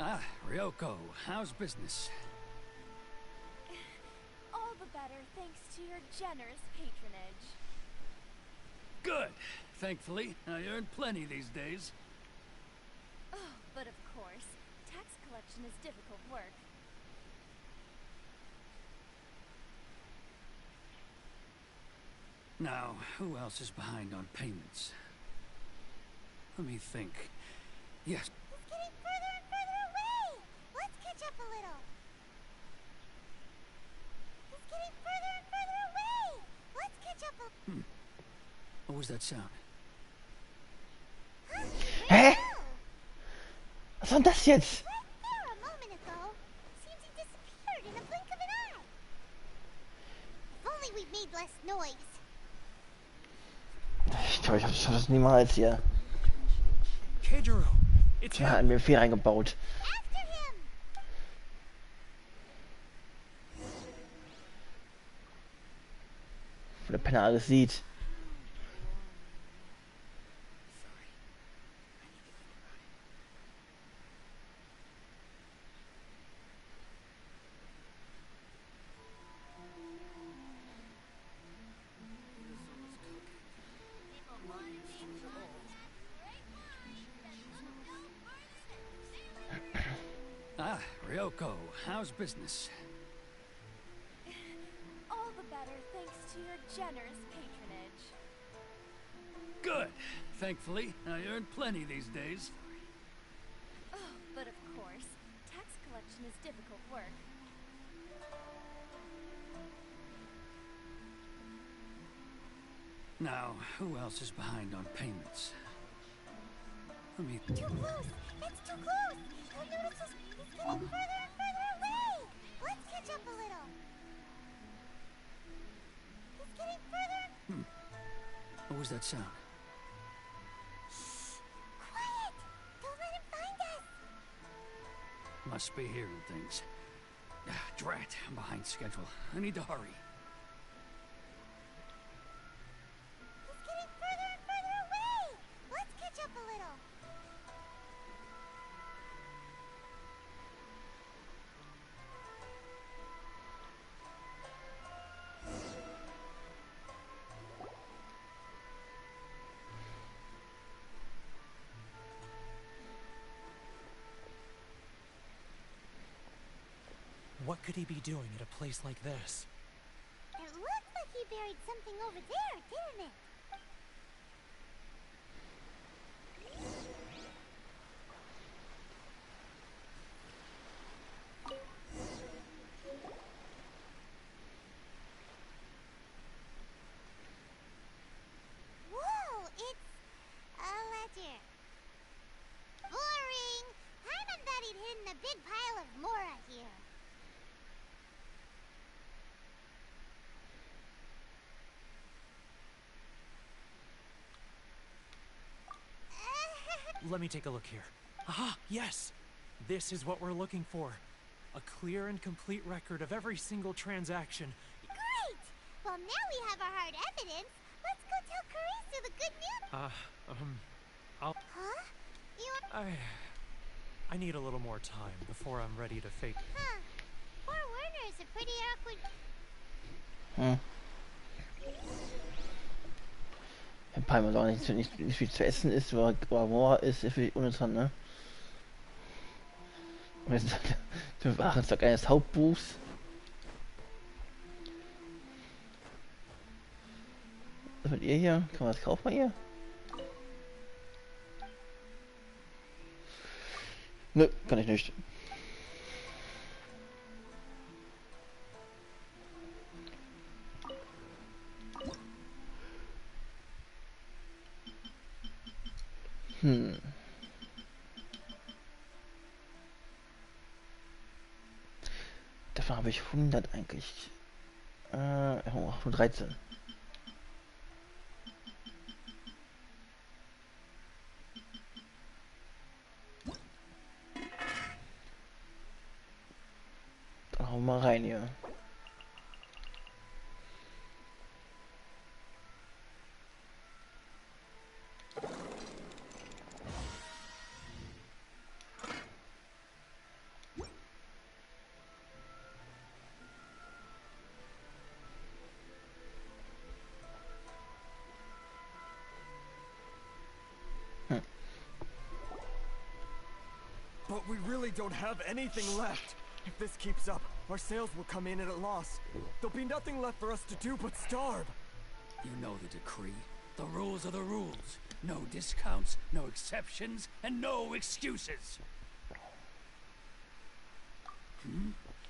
Ah, Ryoko, how's business? All the better thanks to your generous patronage. Good. Thankfully, I earn plenty these days. Oh, but of course, tax collection is difficult work. Now, who else is behind on payments? Let me think. Yes. He's getting further and further away! Let's catch up a little. He's getting further and further away! Let's catch up a... What was that sound? Huh? Hä? Was war denn das jetzt? Right there a moment ago. Seems he disappeared in a blink of an eye. If only we'd made less noise. Ich glaube, ich schaff das niemals hier. Keijiro! It's Er hat him! mir viel reingebaut. After him! Wo der Penner alles sieht. Ah, Ryoko, how's business? All the better thanks to your generous patronage. Good. Thankfully, I earn plenty these days. Oh, but of course, tax collection is difficult work. Now, who else is behind on payments? Let me... Too close! It's too close! He'll notice us! He's getting further and further away! Let's catch up a little. He's getting further and... What was that sound? Shh! Quiet! Don't let him find us! Must be hearing things. Drat, I'm behind schedule. I need to hurry. He's getting further and further away! Let's catch up a little. What could he be doing at a place like this? It looks like he buried something over there, didn't it? Whoa, it's a ledger. Boring! Paimon thought he'd hidden a big pile of Mora here. Let me take a look here. Aha, yes! This is what we're looking for. A clear and complete record of every single transaction. Great! Well, now we have our hard evidence. Let's go tell Karisu the good news. I'll... Huh? You... I need a little more time before I'm ready to face... Huh. Poor Werner is a pretty awkward... Wenn Palmer auch nicht viel zu essen ist, aber Mora ist für die uninteressant, ne? Wir waren Tag eines Hauptbuchs. Was mit ihr hier? Kann man das kaufen bei ihr? Nö, kann ich nicht. Davon habe ich 100 eigentlich. 13. Dann hauen wir mal rein hier. But we really don't have anything left. If this keeps up, our sales will come in at a loss. There'll be nothing left for us to do but starve. You know the decree. The rules are the rules. No discounts, no exceptions, and no excuses.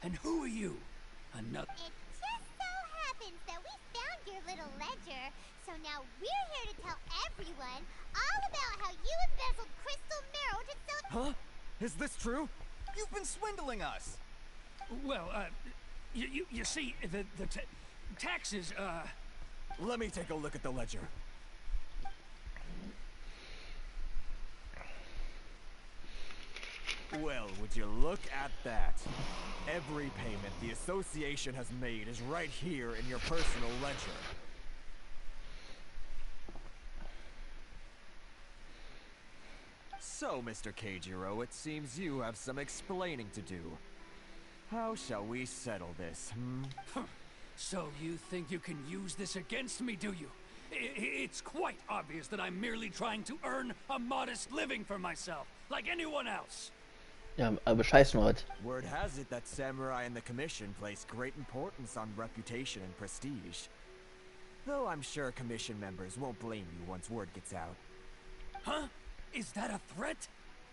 And who are you? Another... It just so happens that we found your little ledger, so now we're here to tell everyone all about how you embezzled crystal marrow to sell... Huh? Is this true? You've been swindling us! Well, you see, the taxes, Let me take a look at the ledger. Well, would you look at that? Every payment the association has made is right here in your personal ledger. So, Mr. Keijiro, it seems you have some explaining to do. How shall we settle this, So you think you can use this against me, do you? It's quite obvious that I'm merely trying to earn a modest living for myself, like anyone else. Ja, aber scheißen halt. Word has it that samurai and the commission place great importance on reputation and prestige. Though I'm sure commission members won't blame you once word gets out. Huh? Is that a threat?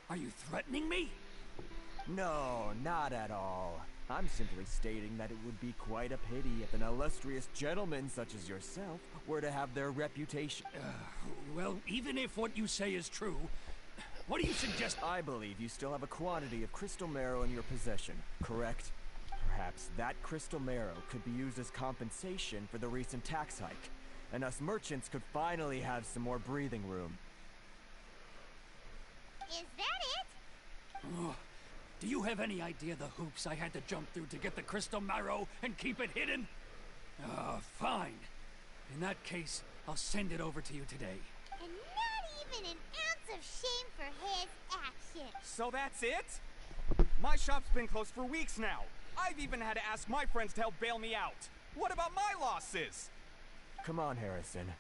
Are you threatening me? No, not at all. I'm simply stating that it would be quite a pity if an illustrious gentleman such as yourself were to have their reputation. Well, even if what you say is true, what do you suggest? I believe you still have a quantity of crystal marrow in your possession, correct? Perhaps that crystal marrow could be used as compensation for the recent tax hike, and us merchants could finally have some more breathing room. Is that it? Oh, do you have any idea the hoops I had to jump through to get the crystal marrow and keep it hidden? Fine. In that case, I'll send it over to you today. And not even an ounce of shame for his action. So that's it? My shop's been closed for weeks now. I've even had to ask my friends to help bail me out. What about my losses? Come on, Harrison.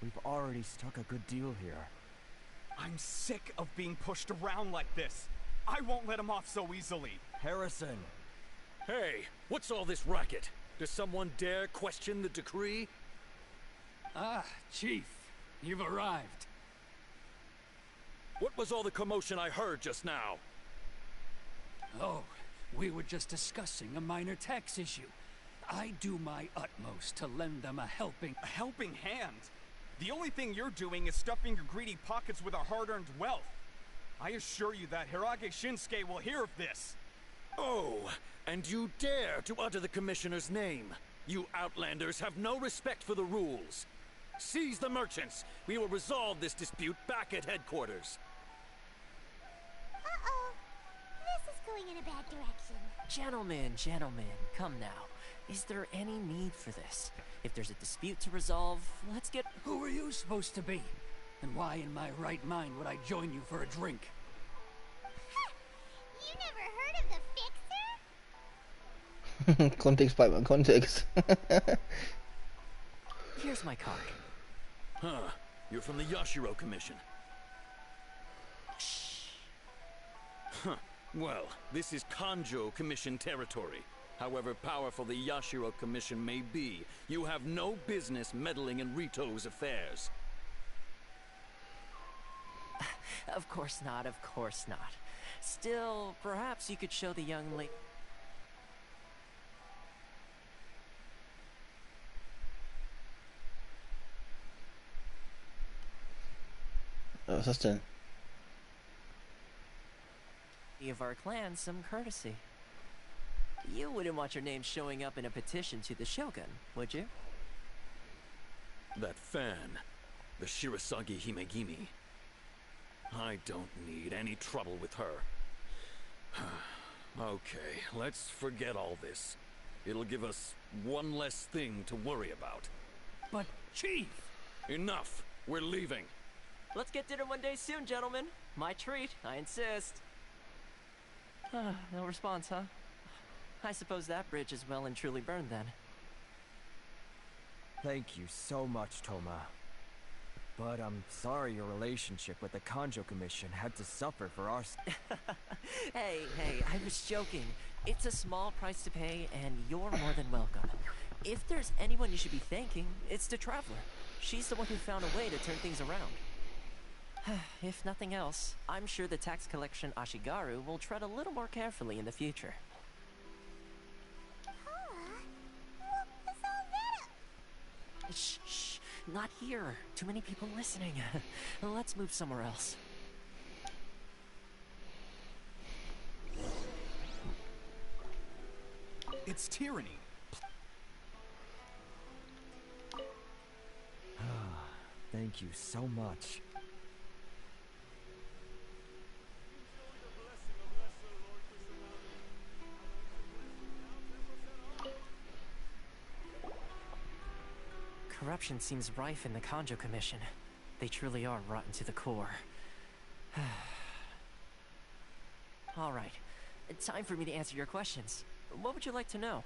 We've already struck a good deal here. I'm sick of being pushed around like this. I won't let him off so easily. Harrison, Hey, what's all this racket? Does someone dare question the decree? Ah, Chief, you've arrived. What was all the commotion I heard just now? Oh, we were just discussing a minor tax issue. I do my utmost to lend them a helping hand? The only thing you're doing is stuffing your greedy pockets with our hard-earned wealth. I assure you that Hirage Shinsuke will hear of this. Oh, and you dare to utter the Commissioner's name. You Outlanders have no respect for the rules. Seize the merchants. We will resolve this dispute back at headquarters. Uh-oh. This is going in a bad direction. Gentlemen, come now. Is there any need for this? If there's a dispute to resolve, let's get... Who are you supposed to be? And why in my right mind would I join you for a drink? You never heard of the Fixer? Kontext bleibt beim Kontext. Here's my card. Huh. You're from the Yashiro Commission. Shh. Huh. Well, this is Kanjo Commission territory. However powerful the Yashiro Commission may be, you have no business meddling in Rito's affairs. Of course not, of course not. Still, perhaps you could show the young lady... Was ist das denn? Of our clan some courtesy. You wouldn't want your name showing up in a petition to the Shogun, would you? That fan, the Shirasagi Himegimi. I don't need any trouble with her. Okay, let's forget all this. It'll give us one less thing to worry about. But, Chief! Enough! We're leaving. Let's get dinner one day soon, gentlemen. My treat, I insist. No response, huh? I suppose that bridge is well and truly burned then. Thank you so much, Toma. But I'm sorry your relationship with the Kanjo Commission had to suffer for our... Hey, I was joking. It's a small price to pay, and you're more than welcome. If there's anyone you should be thanking, it's the Traveler. She's the one who found a way to turn things around. If nothing else, I'm sure the tax collection Ashigaru will tread a little more carefully in the future. Shh, not here. Too many people listening. Let's move somewhere else. It's tyranny. Thank you so much. Corruption seems rife in the Kanjo Commission. They truly are rotten to the core. All right, time for me to answer your questions. What would you like to know?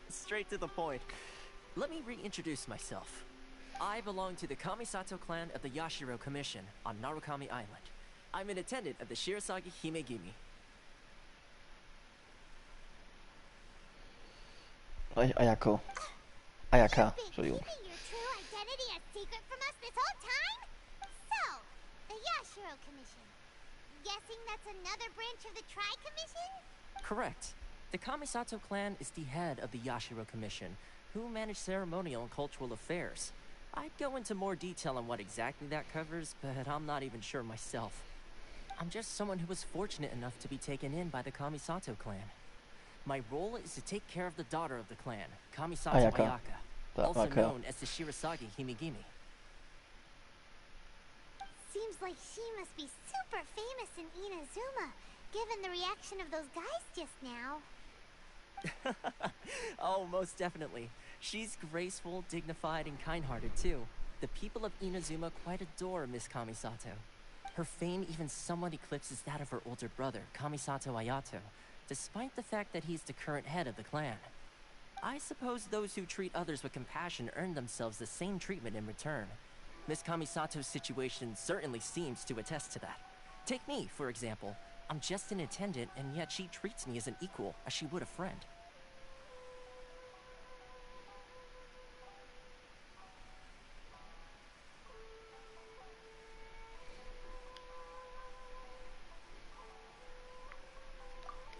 Straight to the point. Let me reintroduce myself. I belong to the Kamisato clan of the Yashiro Commission on Narukami Island. I'm an attendant of the Shirasagi Himegimi. Ayako. You've been keeping your true identity a secret from us this whole time? So, the Yashiro Commission. Guessing that's another branch of the Tri-Commission? Correct. The Kamisato clan is the head of the Yashiro Commission, who manage ceremonial and cultural affairs. I'd go into more detail on what exactly that covers, but I'm not even sure myself. I'm just someone who was fortunate enough to be taken in by the Kamisato clan. My role is to take care of the daughter of the clan, Kamisato Ayaka, also known as the Shirasagi Himegimi. Seems like she must be super famous in Inazuma, given the reaction of those guys just now. Oh, most definitely. She's graceful, dignified, and kind-hearted too. The people of Inazuma quite adore Miss Kamisato. Her fame even somewhat eclipses that of her older brother, Kamisato Ayato, despite the fact that he's the current head of the clan. I suppose those who treat others with compassion earn themselves the same treatment in return. Miss Kamisato's situation certainly seems to attest to that. Take me, for example. I'm just an attendant, and yet she treats me as an equal, as she would a friend.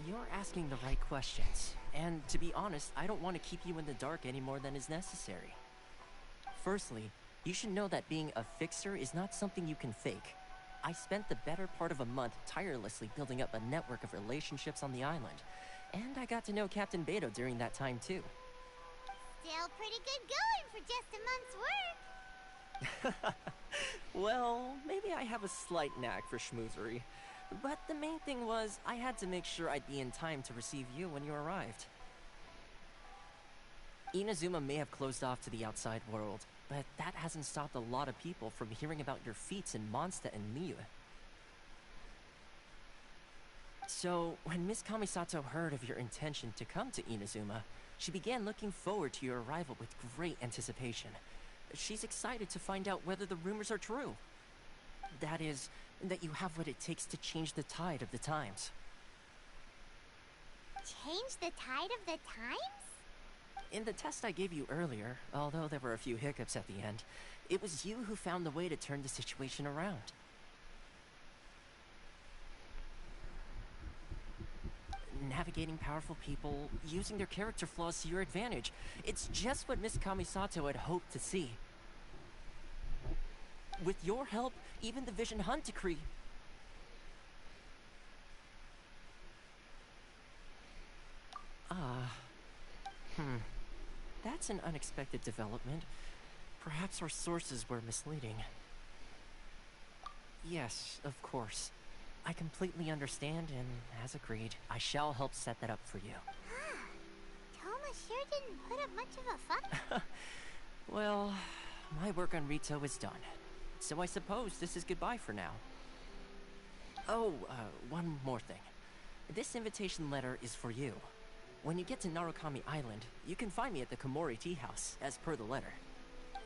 You're asking the right questions, and to be honest, I don't want to keep you in the dark any more than is necessary. Firstly, you should know that being a fixer is not something you can fake. I spent the better part of a month tirelessly building up a network of relationships on the island, and I got to know Captain Beto during that time too. Still pretty good going for just a month's work. Well, maybe I have a slight knack for schmoozery. But the main thing was, I had to make sure I'd be in time to receive you when you arrived. Inazuma may have closed off to the outside world, but that hasn't stopped a lot of people from hearing about your feats in Mondstadt and Miu. So, when Miss Kamisato heard of your intention to come to Inazuma, she began looking forward to your arrival with great anticipation. She's excited to find out whether the rumors are true. That is, that you have what it takes to change the tide of the times. Change the tide of the times? In the test I gave you earlier, although there were a few hiccups at the end, it was you who found the way to turn the situation around. Navigating powerful people, using their character flaws to your advantage. It's just what Miss Kamisato had hoped to see. With your help, even the Vision Hunt decree. That's an unexpected development. Perhaps our sources were misleading. Yes, of course. I completely understand, and as agreed, I shall help set that up for you. Toma sure didn't put up much of a fuss. Well, my work on Rito is done. So I suppose this is goodbye for now. Oh, one more thing. This invitation letter is for you. When you get to Narukami Island, you can find me at the Komori Tea House, as per the letter.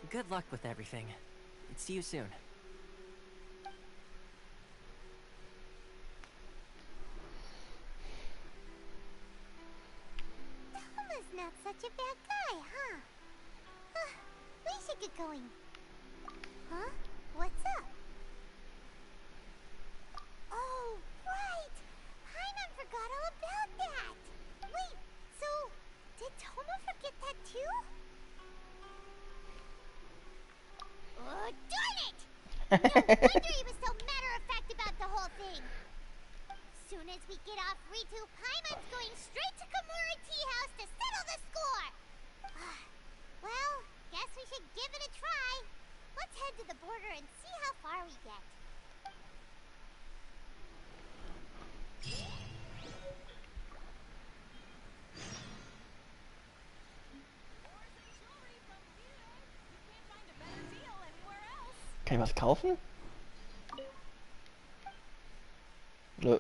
Good luck with everything. See you soon. Toma's not such a bad guy, huh? We should get going. Huh? What's up? Oh, right! Paimon forgot all about that! Wait, so, did Toma forget that too? Oh, darn it! No wonder he was so matter-of-fact about the whole thing! Soon as we get off Ritu, Paimon's going straight to Komori Tea House to settle the score! Well, guess we should give it a try. Let's head to the border and see how far we get. Kann ich was kaufen? Nö.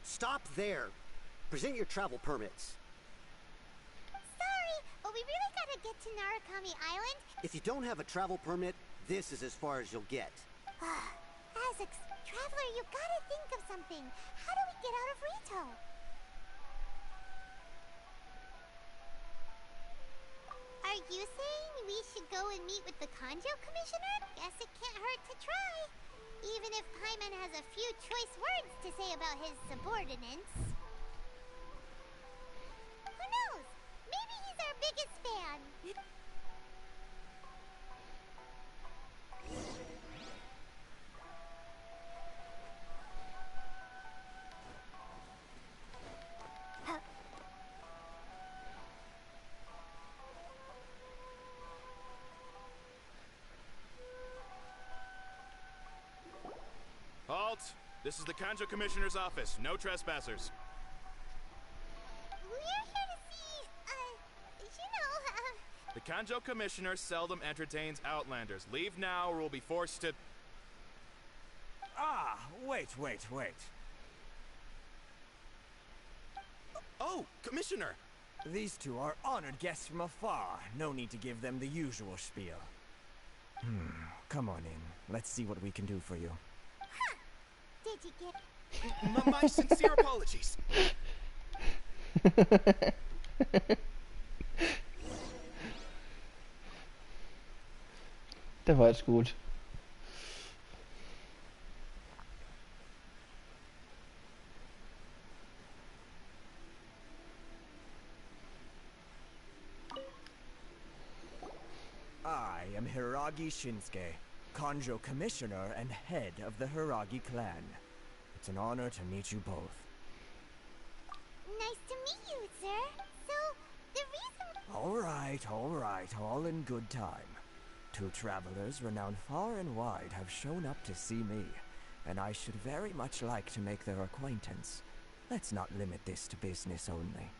Stop there. Present your travel permits. Sorry, but we really gotta get to Narukami Island. If you don't have a travel permit, this is as far as you'll get. As a traveler, you gotta think of something. How do we get out of Rito? Are you saying we should go and meet with the Kanjo Commissioner? Guess it can't hurt to try. Even if Paimon has a few choice words to say about his subordinates. Who knows? Maybe he's our biggest fan. Halt! This is the Kanjo Commissioner's office. No trespassers. We're here to see, The Kanjo Commissioner seldom entertains Outlanders. Leave now or we'll be forced to... Ah, wait. Oh, Commissioner! These two are honored guests from afar. No need to give them the usual spiel. Come on in. Let's see what we can do for you. Did you get... My sincere apologies. Der war jetzt gut. I am Hiragi Shinsuke, Kanjo Commissioner and head of the Hiragi clan. It's an honor to meet you both. Nice to meet you, sir. So, the reason... All right, all in good time. Two travelers renowned far and wide have shown up to see me, and I should very much like to make their acquaintance. Let's not limit this to business only.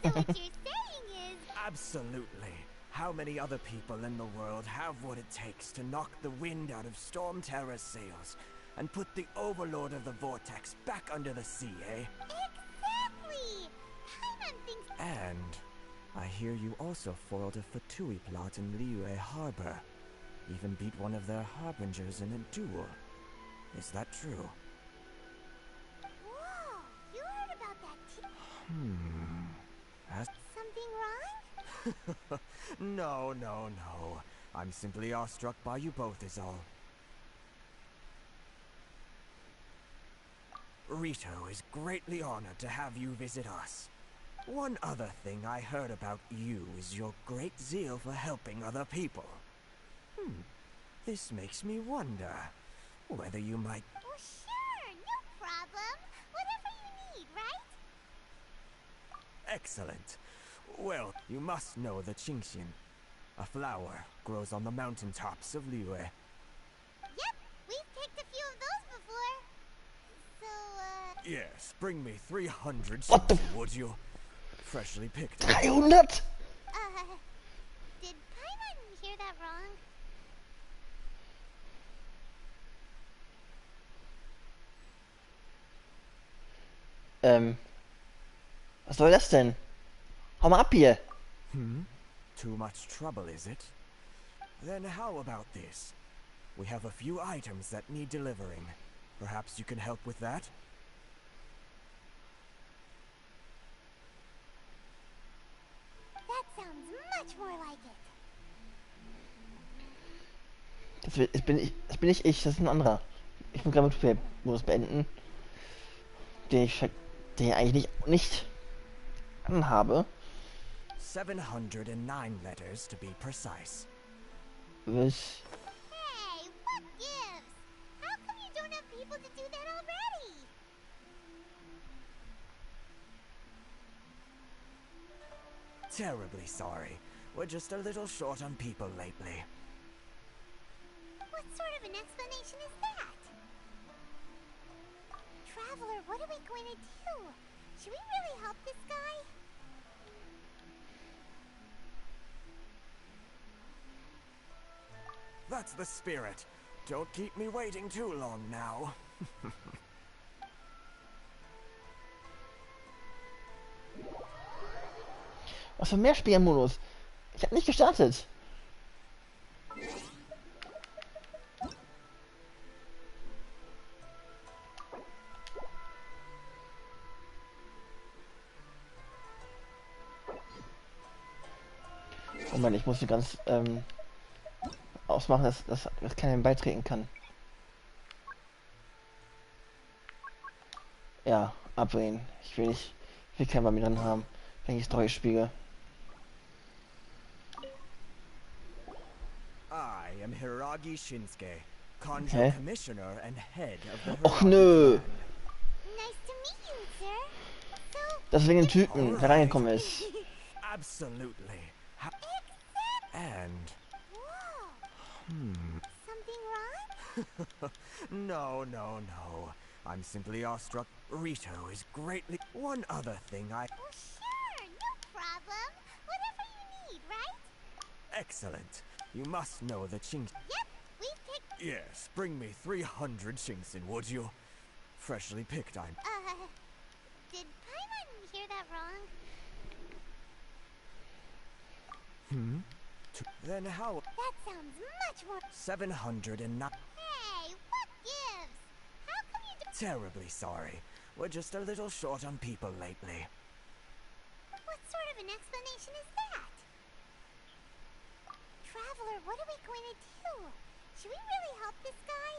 So what you're saying is... Absolutely. How many other people in the world have what it takes to knock the wind out of Storm Terror's sails and put the overlord of the vortex back under the sea, eh? Exactly! Paimon thinks... And I hear you also foiled a Fatui plot in Liyue Harbor. Even beat one of their harbingers in a duel. Is that true? Whoa! You heard about that too? Something wrong? No. I'm simply awestruck by you both is all. Rito is greatly honored to have you visit us. One other thing I heard about you is your great zeal for helping other people. This makes me wonder whether you might... Oh, sure! No problem! Whatever you need, right? Excellent. Well, you must know the Qingshin. A flower grows on the mountaintops of Liyue. Yep! We've picked a few of those before. So, Yes, bring me 300 Qingshin, would you? Freshly picked. 300? Did Paimon hear that wrong? Was soll das denn? Hau mal ab hier! Too much trouble, is it? Then how about this? We have a few items that need delivering. Perhaps you can help with that? That sounds much more like it. Das bin nicht ich, das ist ein anderer. Ich muss gerade mit Querbed beenden. Den ich eigentlich nicht anhabe. 709 letters to be precise. Was? Hey, what gives? How come you don't have people to do that already? Terribly sorry. We're just a little short on people lately. What sort of an explanation is that? Traveler, what are we going to do? Should we really help this guy? That's the spirit. Don't keep me waiting too long now. Was für mehr Spielmodus? Ich hab nicht gestartet. Moment, ich muss sie ganz ausmachen, dass keiner beitreten kann. Ja, ablehnen. Ich will keinen bei mir dran haben, wenn ich Story spiele. I am Hiragi Shinsuke, Kanjo Commissioner and head of the Och nö! Nice to meet you, sir. So, Das ist wegen dem Typen, der reingekommen ist. Absolutely. And Something wrong? No, no, no. I'm simply awestruck. Rito is greatly... One other thing I... Oh, sure, no problem. Whatever you need, right? Excellent. You must know the Ching... Yep, we've picked... Yes, bring me 300 Chingsin, would you? Freshly picked, I'm... Did Paimon hear that wrong? Hmm? Then how... That sounds much more... 709... Hey, what gives? How come you do... Terribly sorry. We're just a little short on people lately. What sort of an explanation is that? Traveler, what are we going to do? Should we really help this guy?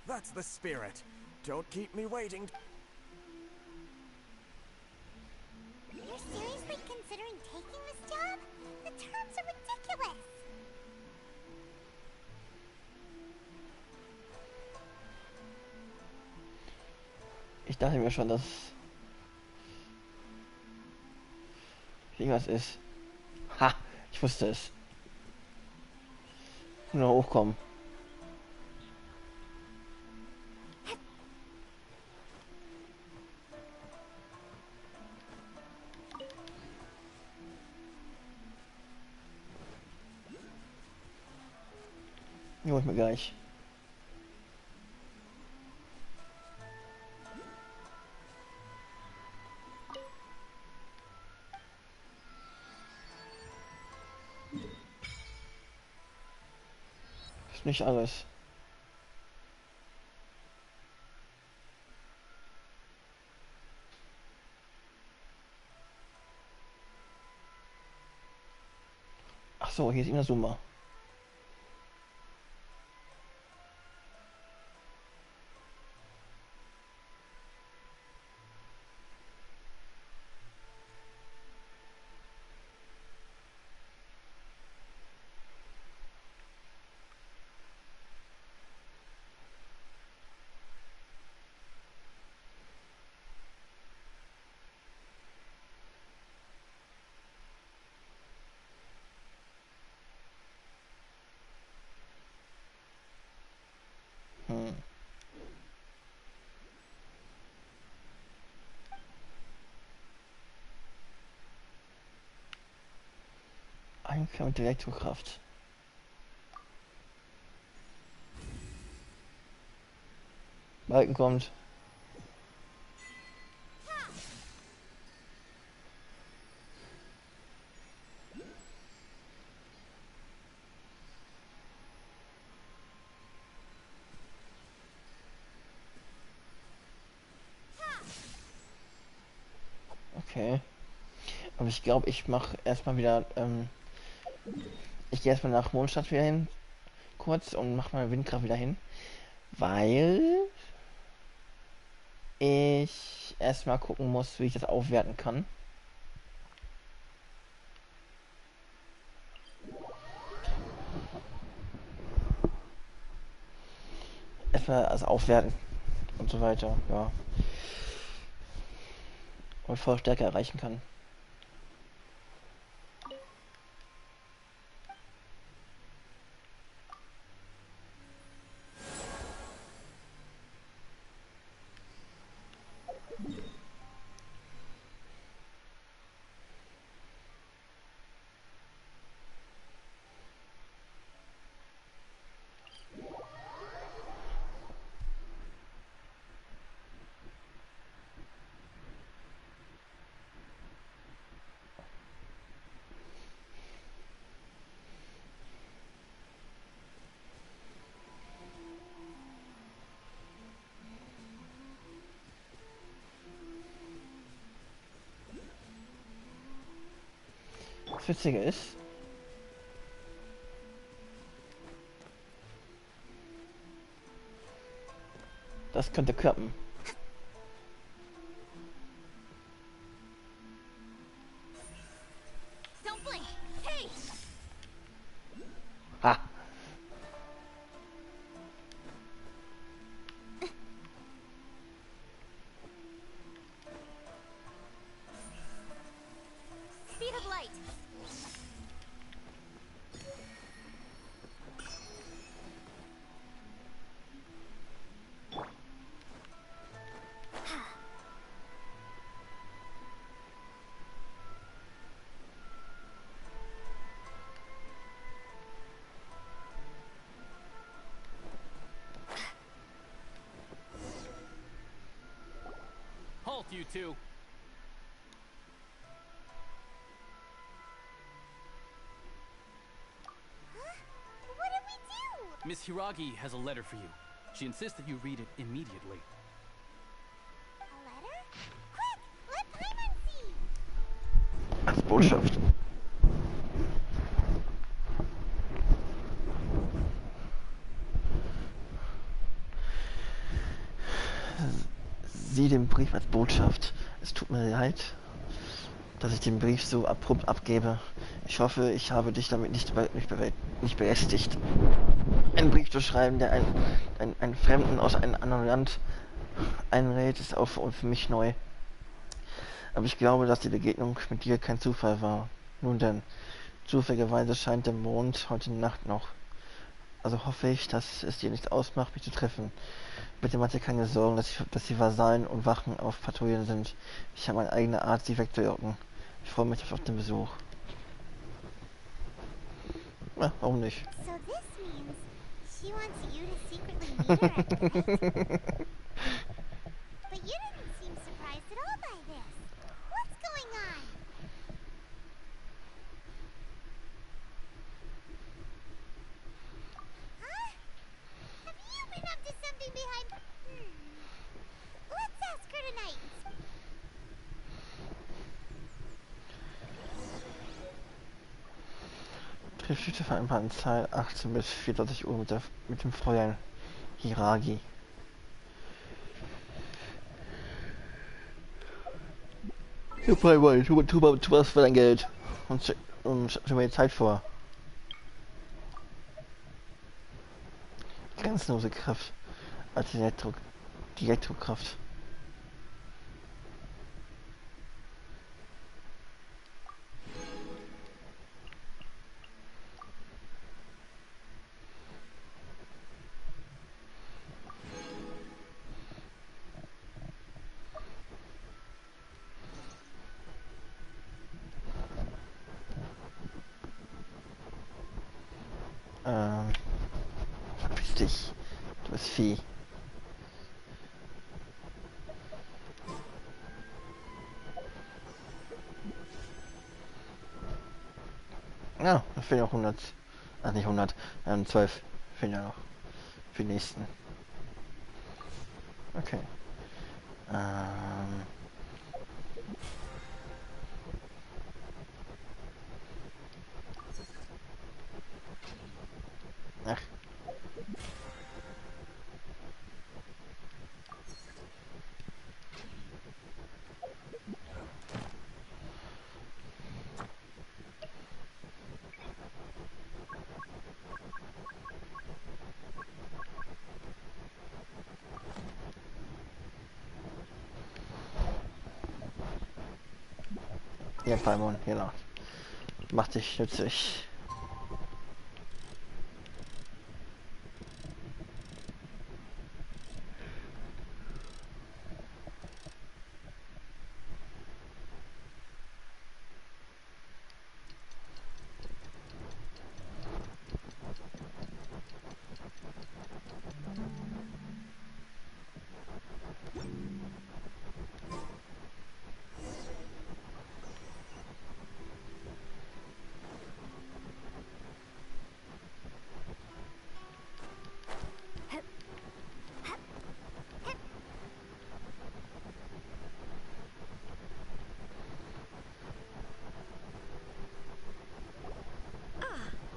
That's the spirit. Don't keep me waiting. You're seriously considering taking this job? The terms are ridiculous. Ich dachte mir schon, dass irgendwas ist. Ha! Ich wusste es. Nur hochkommen. Jo, ich mir gleich. Ist nicht alles. Ach so, hier ist Inazuma. Einklang mit Elektrokraft. Balken kommt. Okay. Aber ich glaube, ich mache erstmal wieder, ich gehe erstmal nach Mondstadt wieder hin, kurz, und mache mal Windkraft wieder hin, weil ich erstmal gucken muss, wie ich das aufwerten kann. Erstmal das Aufwerten und so weiter, ja. Und voll Stärke erreichen kann. Das Witzige ist, das könnte klappen. Ha! you too. Huh? What did we do? Miss Hiragi has a letter for you. She insists that you read it immediately. A letter? Quick! Let Paimon see! Als Botschaft. Sieh den Brief als Botschaft. Es tut mir leid, dass ich den Brief so abrupt abgebe. Ich hoffe, ich habe dich damit nicht belästigt. Einen Brief zu schreiben, der einen Fremden aus einem anderen Land einlädt, ist auch für mich neu. Aber ich glaube, dass die Begegnung mit dir kein Zufall war. Nun denn, zufälligerweise scheint der Mond heute Nacht noch. Also hoffe ich, dass es dir nichts ausmacht, mich zu treffen. Bitte mach dir keine Sorgen, dass die Vasallen und Wachen auf Patrouillen sind. Ich habe eine eigene Art, sie wegzulocken. Ich freue mich auf den Besuch. Ja, warum nicht? So this means she wants you to secretly meet her at the gate? But you didn't seem surprised at all by this. What's going on? Huh? Have you been up to something behind... Let's ask her tonight. Triffschütte vereinbarten Zeit 18 bis 24 Uhr mit dem Fräulein Hiragi. Ja, Fräulein, tu was für dein Geld und stell mir die Zeit vor. Grenzenlose Kraft als die Elektrokraft. Verpiss dich, du bist Vieh. Ja, da fehlen noch 100. Ach, nicht 100, 12 fehlen ja noch. Für den nächsten. Okay. Ach. Ja, Paimon, genau. Mach dich nützlich.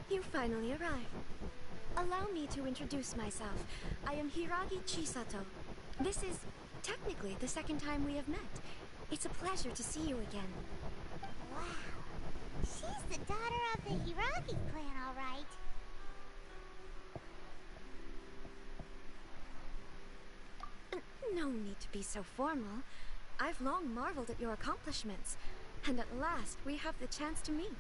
You finally arrived. Allow me to introduce myself. I am Hiragi Chisato. This is technically the second time we have met. It's a pleasure to see you again. Wow. She's the daughter of the Hiragi clan, all right. No need to be so formal. I've long marveled at your accomplishments. And at last, we have the chance to meet.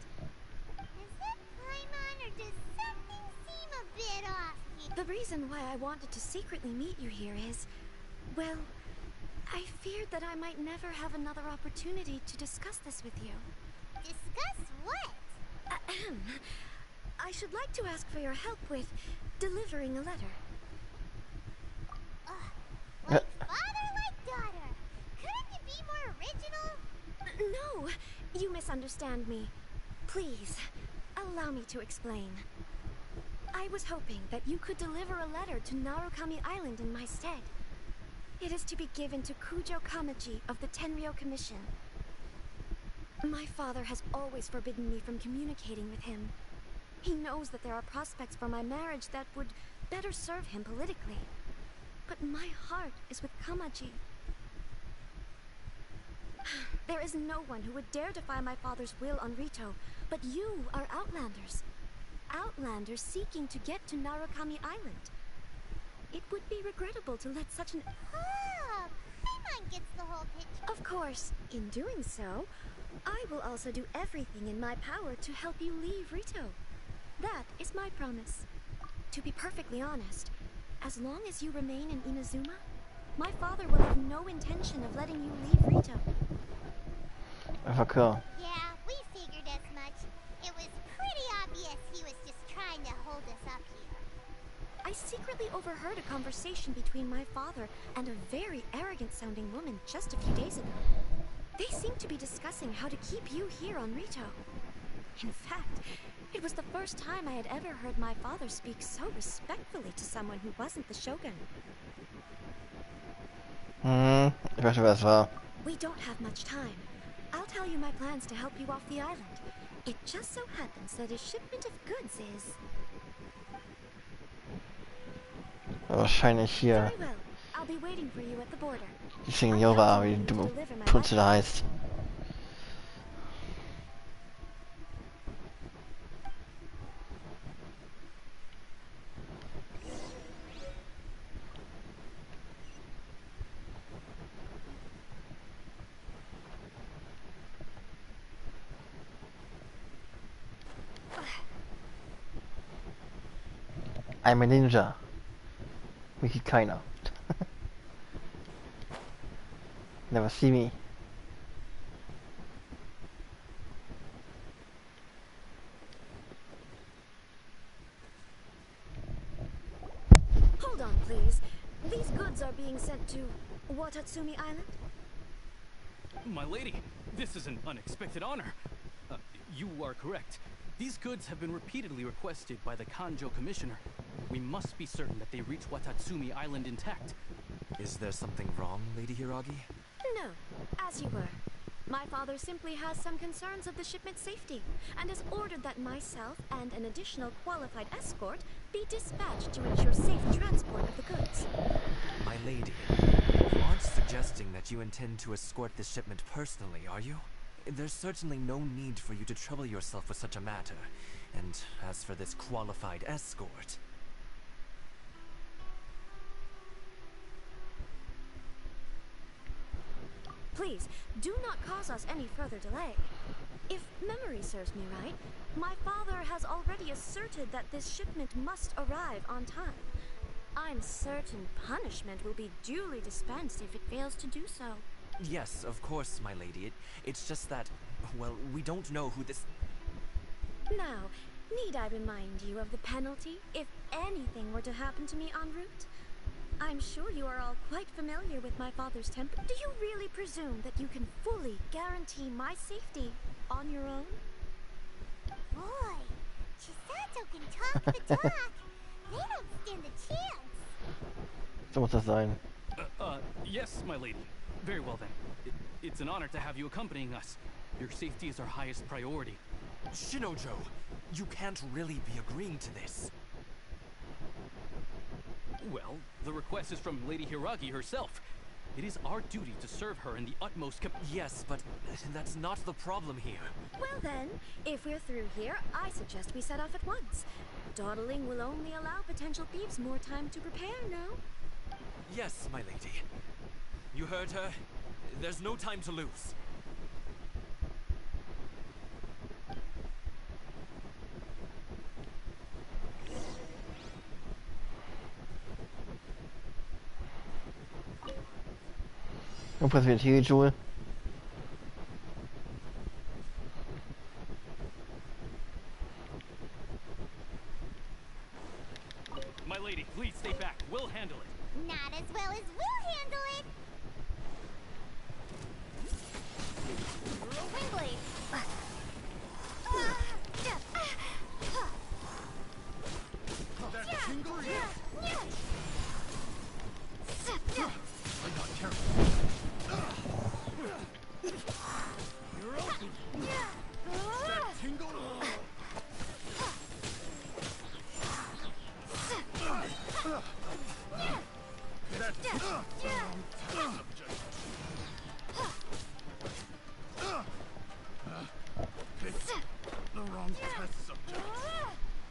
Does something seem a bit off here? The reason why I wanted to secretly meet you here is, well, I feared that I might never have another opportunity to discuss this with you. Discuss what? I should like to ask for your help with delivering a letter. Like father, like daughter. Couldn't you be more No, you misunderstand me. Please, allow me to explain. I was hoping that you could deliver a letter to Narukami Island in my stead. It is to be given to Kujo Kamaji of the Tenryou Commission. My father has always forbidden me from communicating with him. He knows that there are prospects for my marriage that would better serve him politically. But my heart is with Kamaji. There is no one who would dare defy my father's will on Rito, but you are Outlanders. Outlanders seeking to get to Narukami Island. It would be regrettable to let such an... Oh, Paimon gets the whole picture. Of course, in doing so, I will also do everything in my power to help you leave Rito. That is my promise. To be perfectly honest, as long as you remain in Inazuma, my father will have no intention of letting you leave Rito. Einfach cool. Yeah, we figured as much. It was pretty obvious he was just trying to hold us up here. I secretly overheard a conversation between my father and a very arrogant-sounding woman just a few days ago. They seemed to be discussing how to keep you here on Rito. In fact, it was the first time I had ever heard my father speak so respectfully to someone who wasn't the shogun. Ich weiß schon, wer es war. We don't have much time. I'll tell you my plans to help you off the island. It just so happens that a shipment of goods is... Wahrscheinlich hier. Very well. I'll be waiting for you at the border. Die Signora, wie die dumme Punze da heißt. I'm a ninja. Mich sieht keiner. Never see me. Hold on, please. These goods are being sent to Watatsumi Island? My lady, this is an unexpected honor. You are correct. These goods have been repeatedly requested by the Kanjo Commissioner. We must be certain that they reach Watatsumi Island intact. Is there something wrong, Lady Hiragi? No, as you were. My father simply has some concerns of the shipment's safety, and has ordered that myself and an additional qualified escort be dispatched to ensure safe transport of the goods. My lady, you aren't suggesting that you intend to escort this shipment personally, are you? There's certainly no need for you to trouble yourself with such a matter. And as for this qualified escort... Please, do not cause us any further delay. If memory serves me right, my father has already asserted that this shipment must arrive on time. I'm certain punishment will be duly dispensed if it fails to do so. Yes, of course, my lady. It's just that, well, we don't know who this... Now, need I remind you of the penalty if anything were to happen to me en route? I'm sure you are all quite familiar with my father's temper. Do you really presume that you can fully guarantee my safety on your own? Boy, Chisato can talk the talk. They don't stand a chance. So muss das sein. Yes, my lady. Very well then. It's an honor to have you accompanying us. Your safety is our highest priority. Shinojo, you can't really be agreeing to this. Well, the request is from Lady Hiragi herself. It is our duty to serve her in the utmost Yes, but that's not the problem here. Well then, if we're through here, I suggest we set off at once. Dawdling will only allow potential thieves more time to prepare, no? Yes, my lady. You heard her. There's no time to lose. Irgendwas wird hier, Joel. My lady, please stay back. We'll handle it. Not as well as we'll handle it.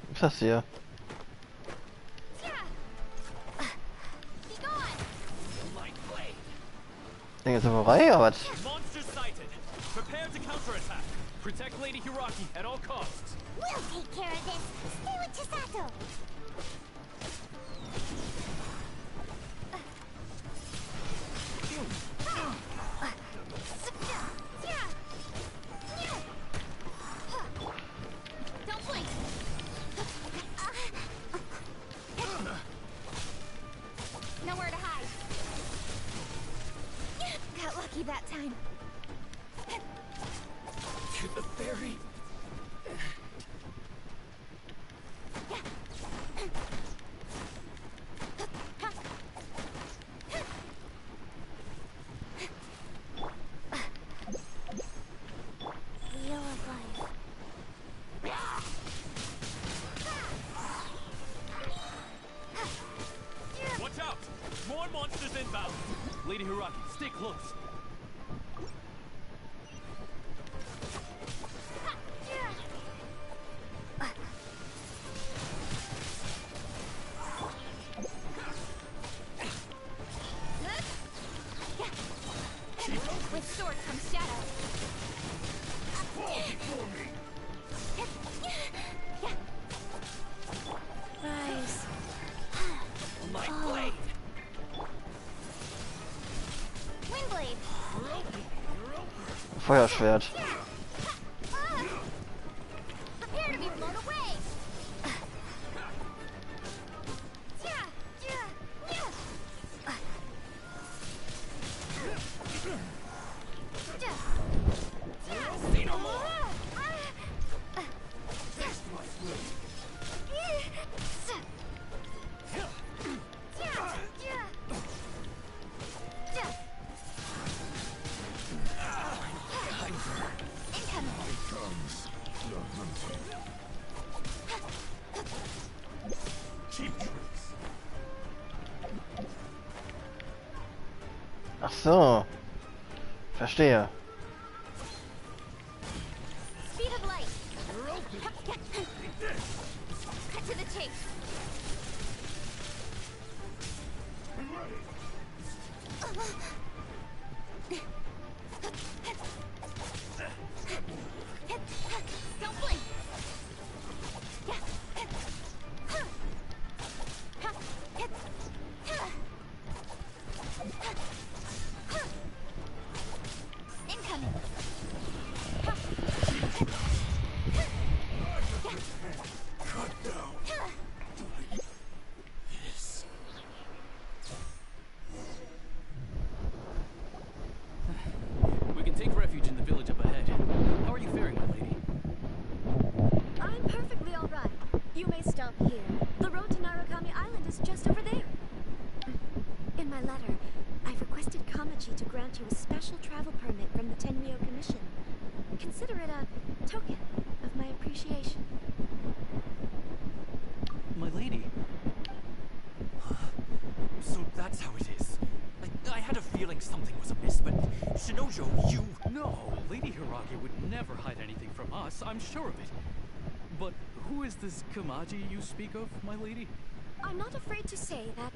Was ist das hier? Ding ist aber Reihe, aber was? Monsters sighted. Prepare to counterattack. Protect Lady Hiraki at all costs. We'll take care of this. Stay with Chisato. Don't blink. Nowhere to hide. Got lucky that time. To the ferry. Wheel of life. Watch out! More monsters inbound. Lady Hiraki, stay close. With sword comes shadow. Rise. My blade. Windblade. Feuerschwert. Prepare to be blown away. Say no more. Ach so. Verstehe. Speed of light. Cut to the chase. Don't blink. Incoming. We can take refuge in the village up ahead. How are you faring, my lady? I'm perfectly all right. You may stop here. The road to Narukami Island is just over there. In my letter, I've requested Kamachi to grant you a special travel permit from the Tenryou Commission. Consider it a token of my appreciation. My lady. So that's how it is. I had a feeling something was amiss, but Shinojo, you... No, Lady Hiragi would never hide anything from us, I'm sure of it. But who is this Kamaji you speak of, my lady? I'm not afraid to say that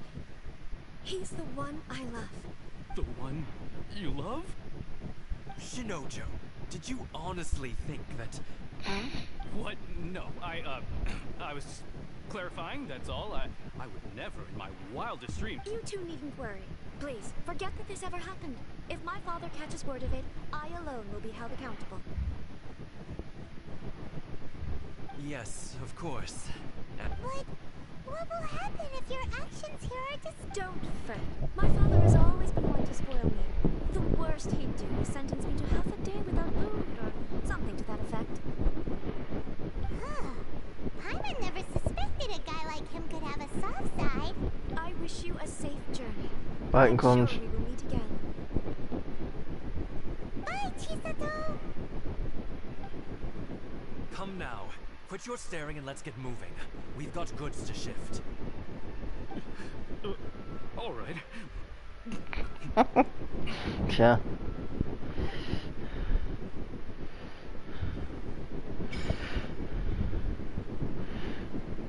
he's the one I love. The one you love? Shinojo, did you honestly think that... What? No, I was clarifying, that's all. I would never, in my wildest dreams... You two needn't worry. Please, forget that this ever happened. If my father catches word of it, I alone will be held accountable. Yes, of course. But what will happen if your actions here are just... Don't fret. My father has always been one to spoil me. The worst he'd do is sentence me to half a day without food or something to that effect. Huh. Paimon never suspected a guy like him could have a soft side. I wish you a safe journey. Balken I'm kommt. sure we will meet again. Bye, Chisato! Come now. Quit your staring and let's get moving. We've got goods to shift. All right. Tja.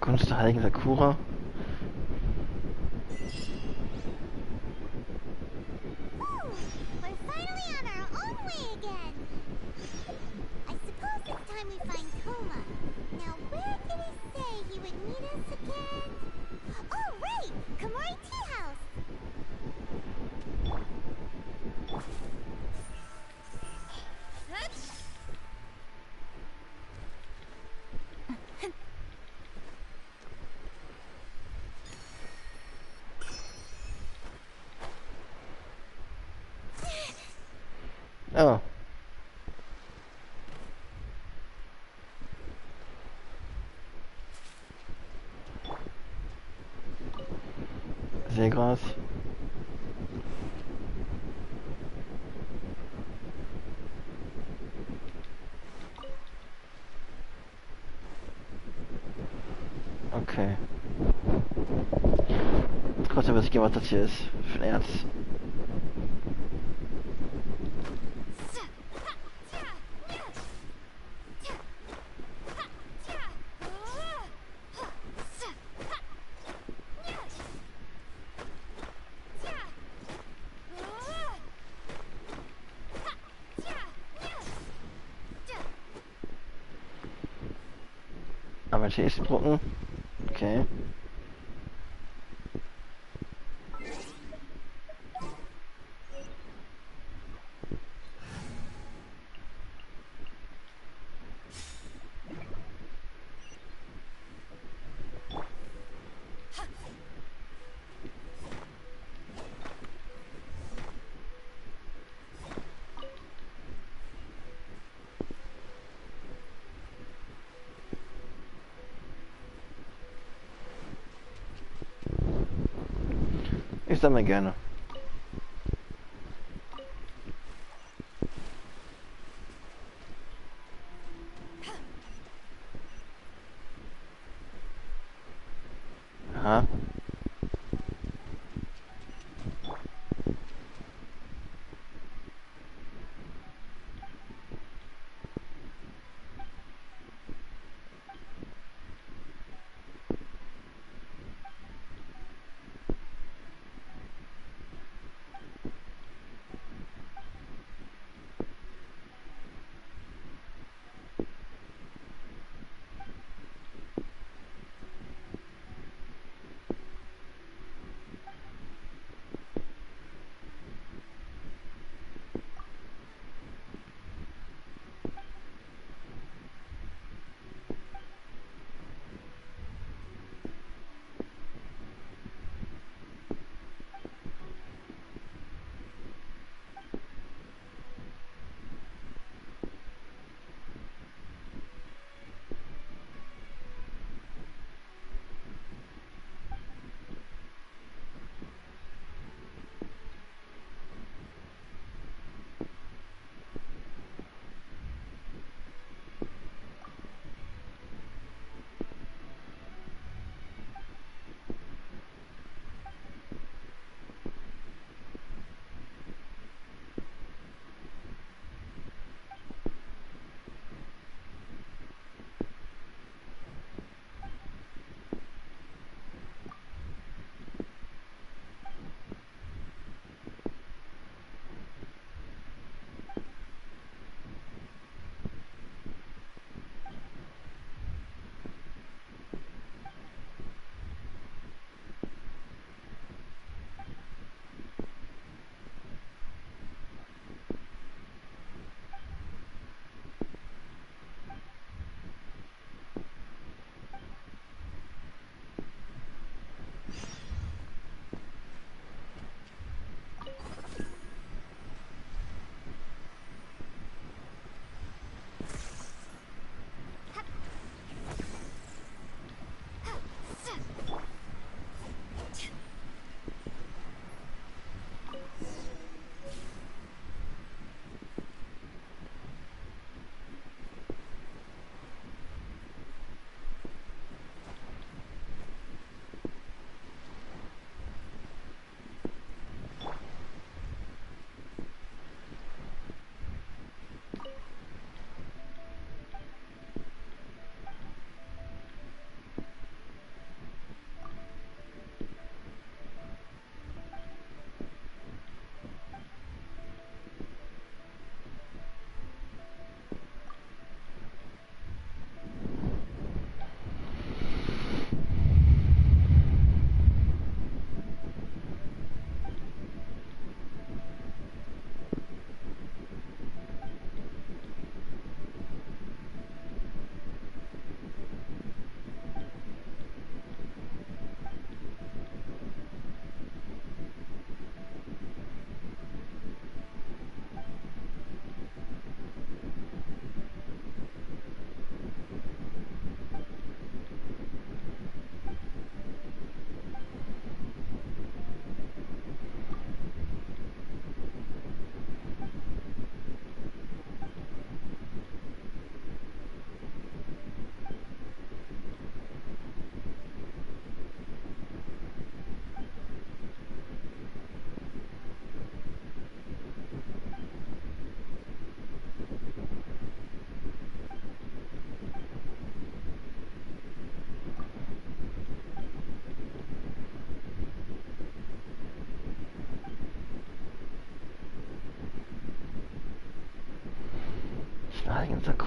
Kunst der heiligen Sakura. Ooh, we're finally on our own way again. I suppose it's time we find Toma. Now, where did he say he would meet us again? Oh, right! Komori Tea House! Oh. Seegras. Okay. Kurz investigieren, was das hier ist. Für ein Erz. Aber TS drucken. Okay. Ich sammle gerne. Aha.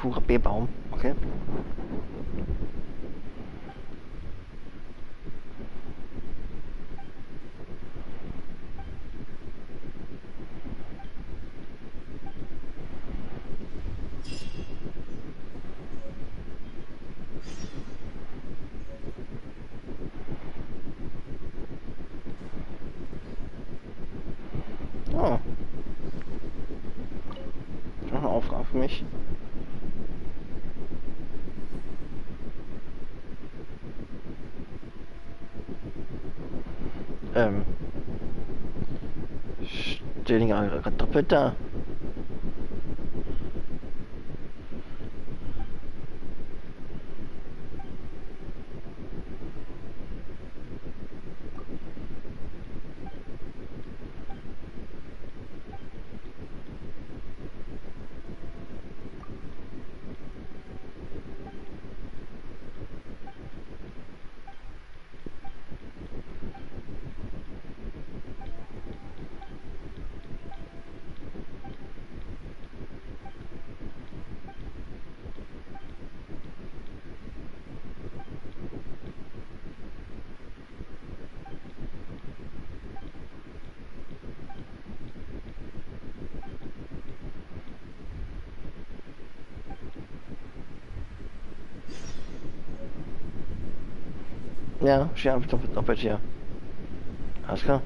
QB-Baum. Okay. Oh. Noch eine Aufgabe für mich. Stehen die gerade doppelt da? Ja, steht einfach doppelt hier. Alles klar.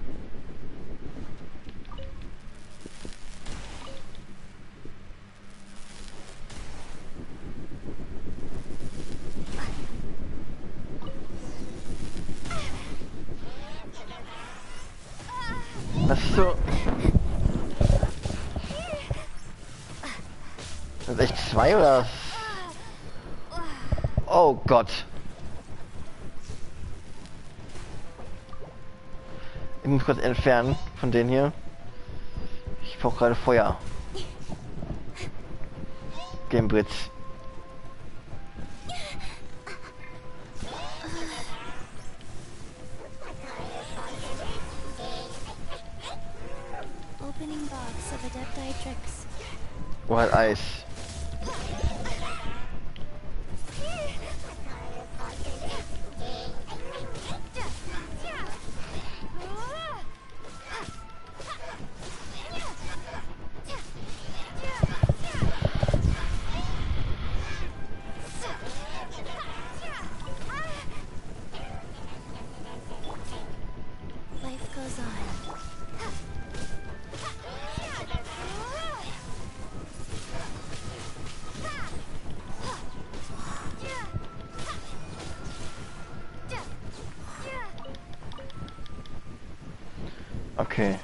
Das ist so. Das ist echt zwei oder? Oh Gott. Ich muss kurz entfernen von denen hier. Ich brauche gerade Feuer. Gamebridge. Opening box of Adepti-Trix. Oh, halt Eis. Life goes on. Okay.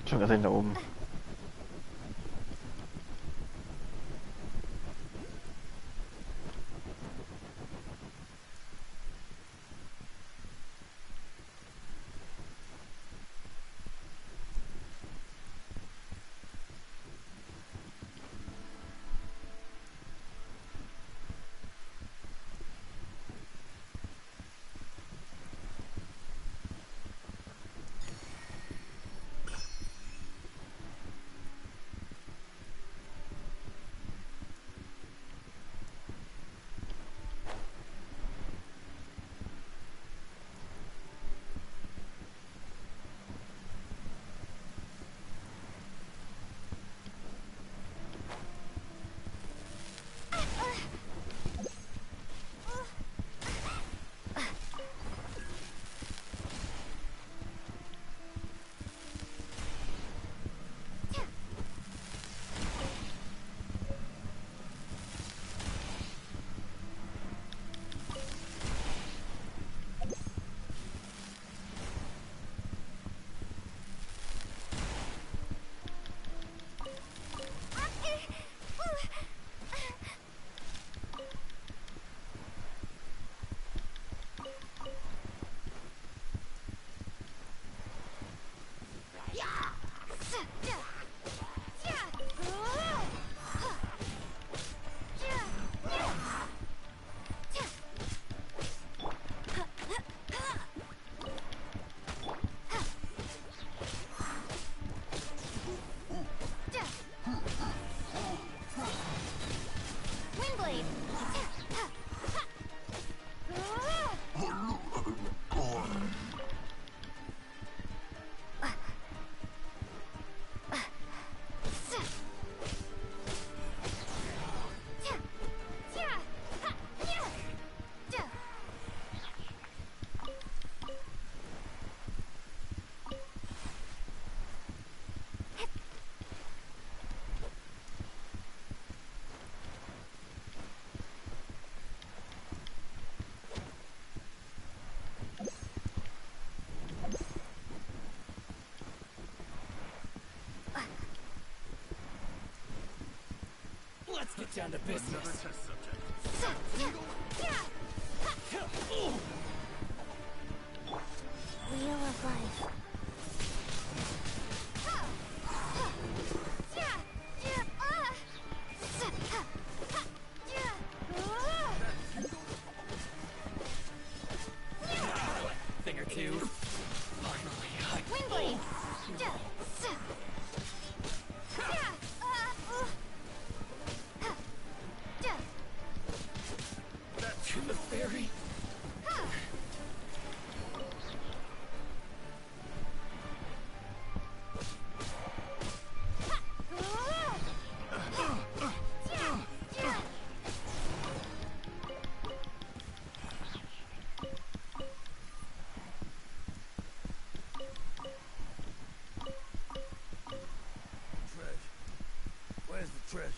Schon gesehen da oben. Let's get down to business. Wheel of life. Thing or two. Finally, Wind blade. To the ferry. Where's the treasure?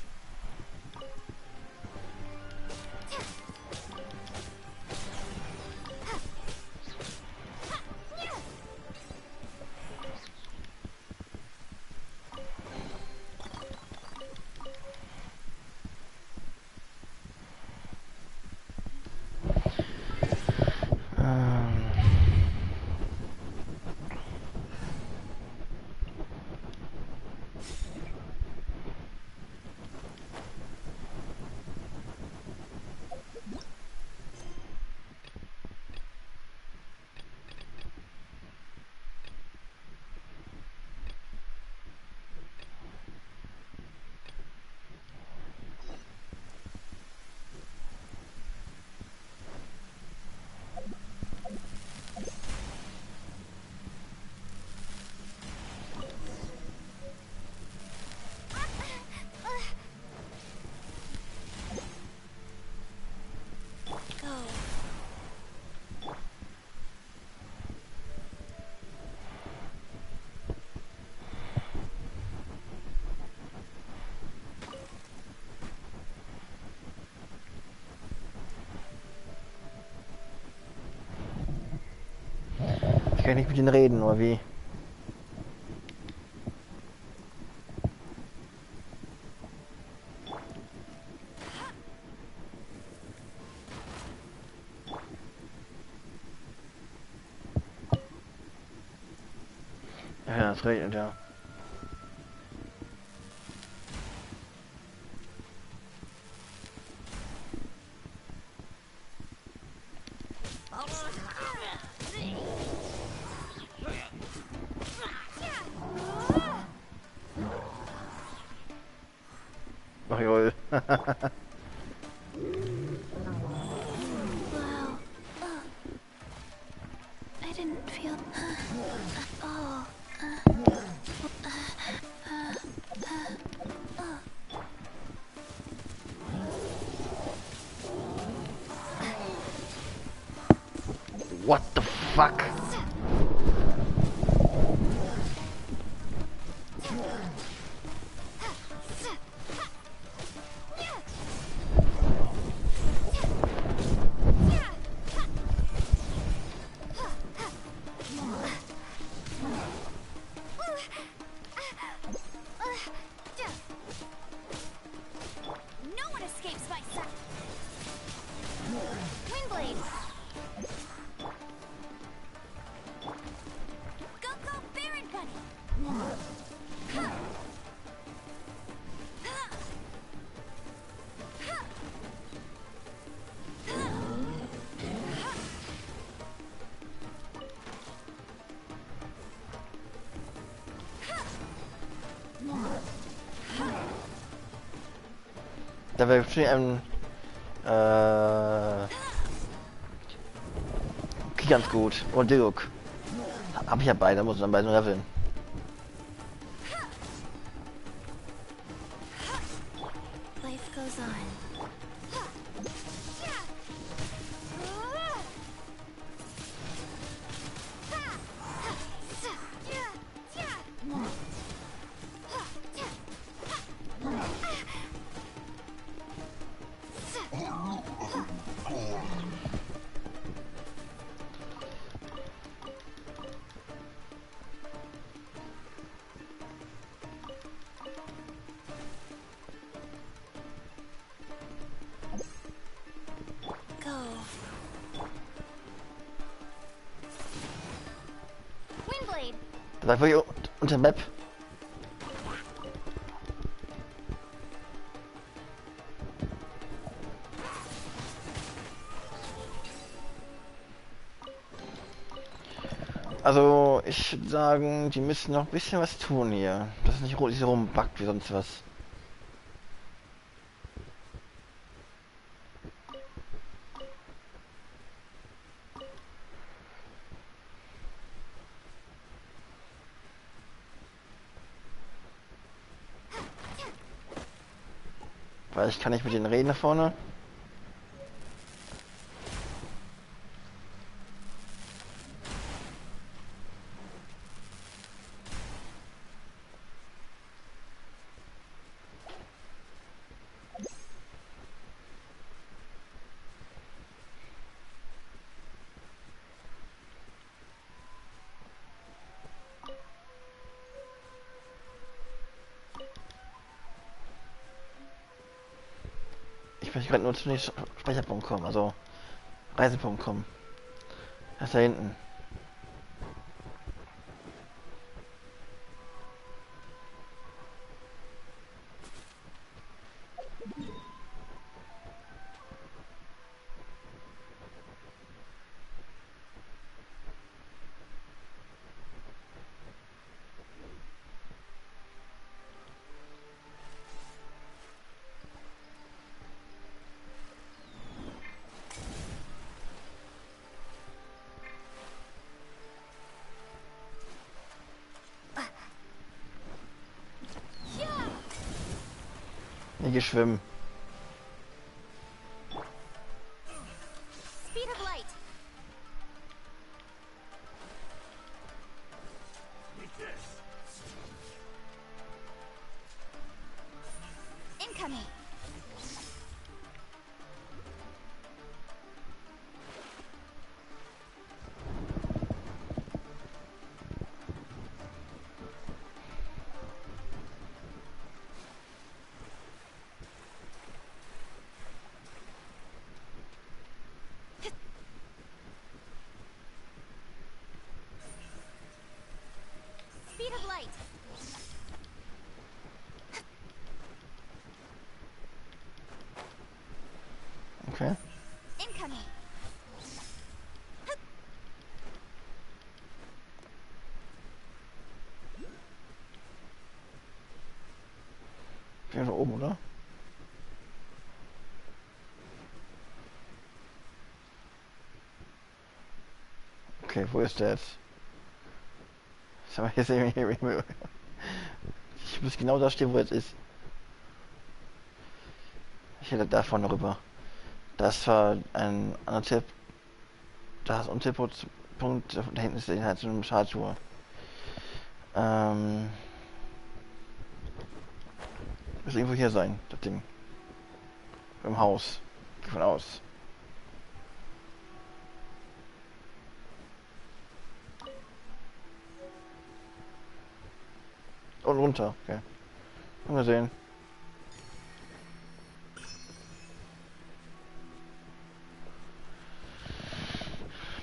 Ich kann nicht mit ihnen reden, oder wie? Ja, es regnet ja. Ach jawohl. Wow. I didn't feel at all. What the fuck? No one escapes my sight. Wind blade. Go go Baron Bunny. Da wäre bestimmt okay, ganz gut. Und Dirk. Hab ich ja beide, muss dann beide leveln. Life goes on. Das war wirklich unter Map. Also, ich würde sagen, die müssen noch ein bisschen was tun hier. Dass es nicht so rumbackt wie sonst was. Weil ich kann nicht mit denen reden da vorne. Ich möchte gerade nur zu den Speicherpunkt kommen, also Reisepunkt kommen. Das ist da hinten. Ich geh schwimmen. Speed of light. Incoming. Speed of light. Okay. Incoming. Ich bin da oben, oder? Okay, wo ist der jetzt? Schau mal, hier sehe ich mich. Ich muss genau da stehen, wo er jetzt ist. Ich hätte da vorne rüber. Das war ein anderer Tipp. Da ist ein Tipppunkt. Da hinten ist halt so eine Statue. Muss irgendwo hier sein, das Ding. Im Haus. Geh von aus. Und runter, okay. Haben wir sehen.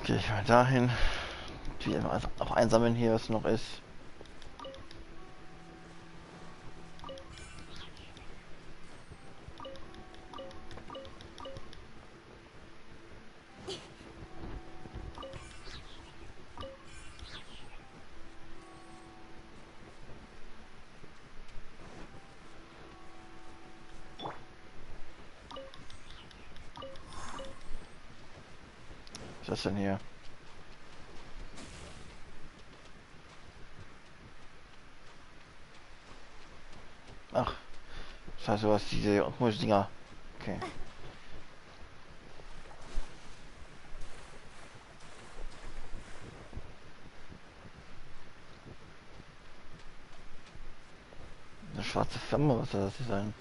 Okay, ich mal dahin. Die auch einsammeln hier, was noch ist. Was ist das denn hier? Ach, das heißt, du hast diese komischen Dinger. Okay. Eine schwarze Flamme, was soll das hier sein?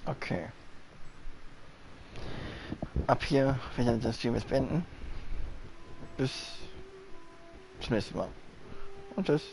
Okay. Ab hier werde ich das Stream jetzt beenden. Bis zum nächsten Mal. Und tschüss.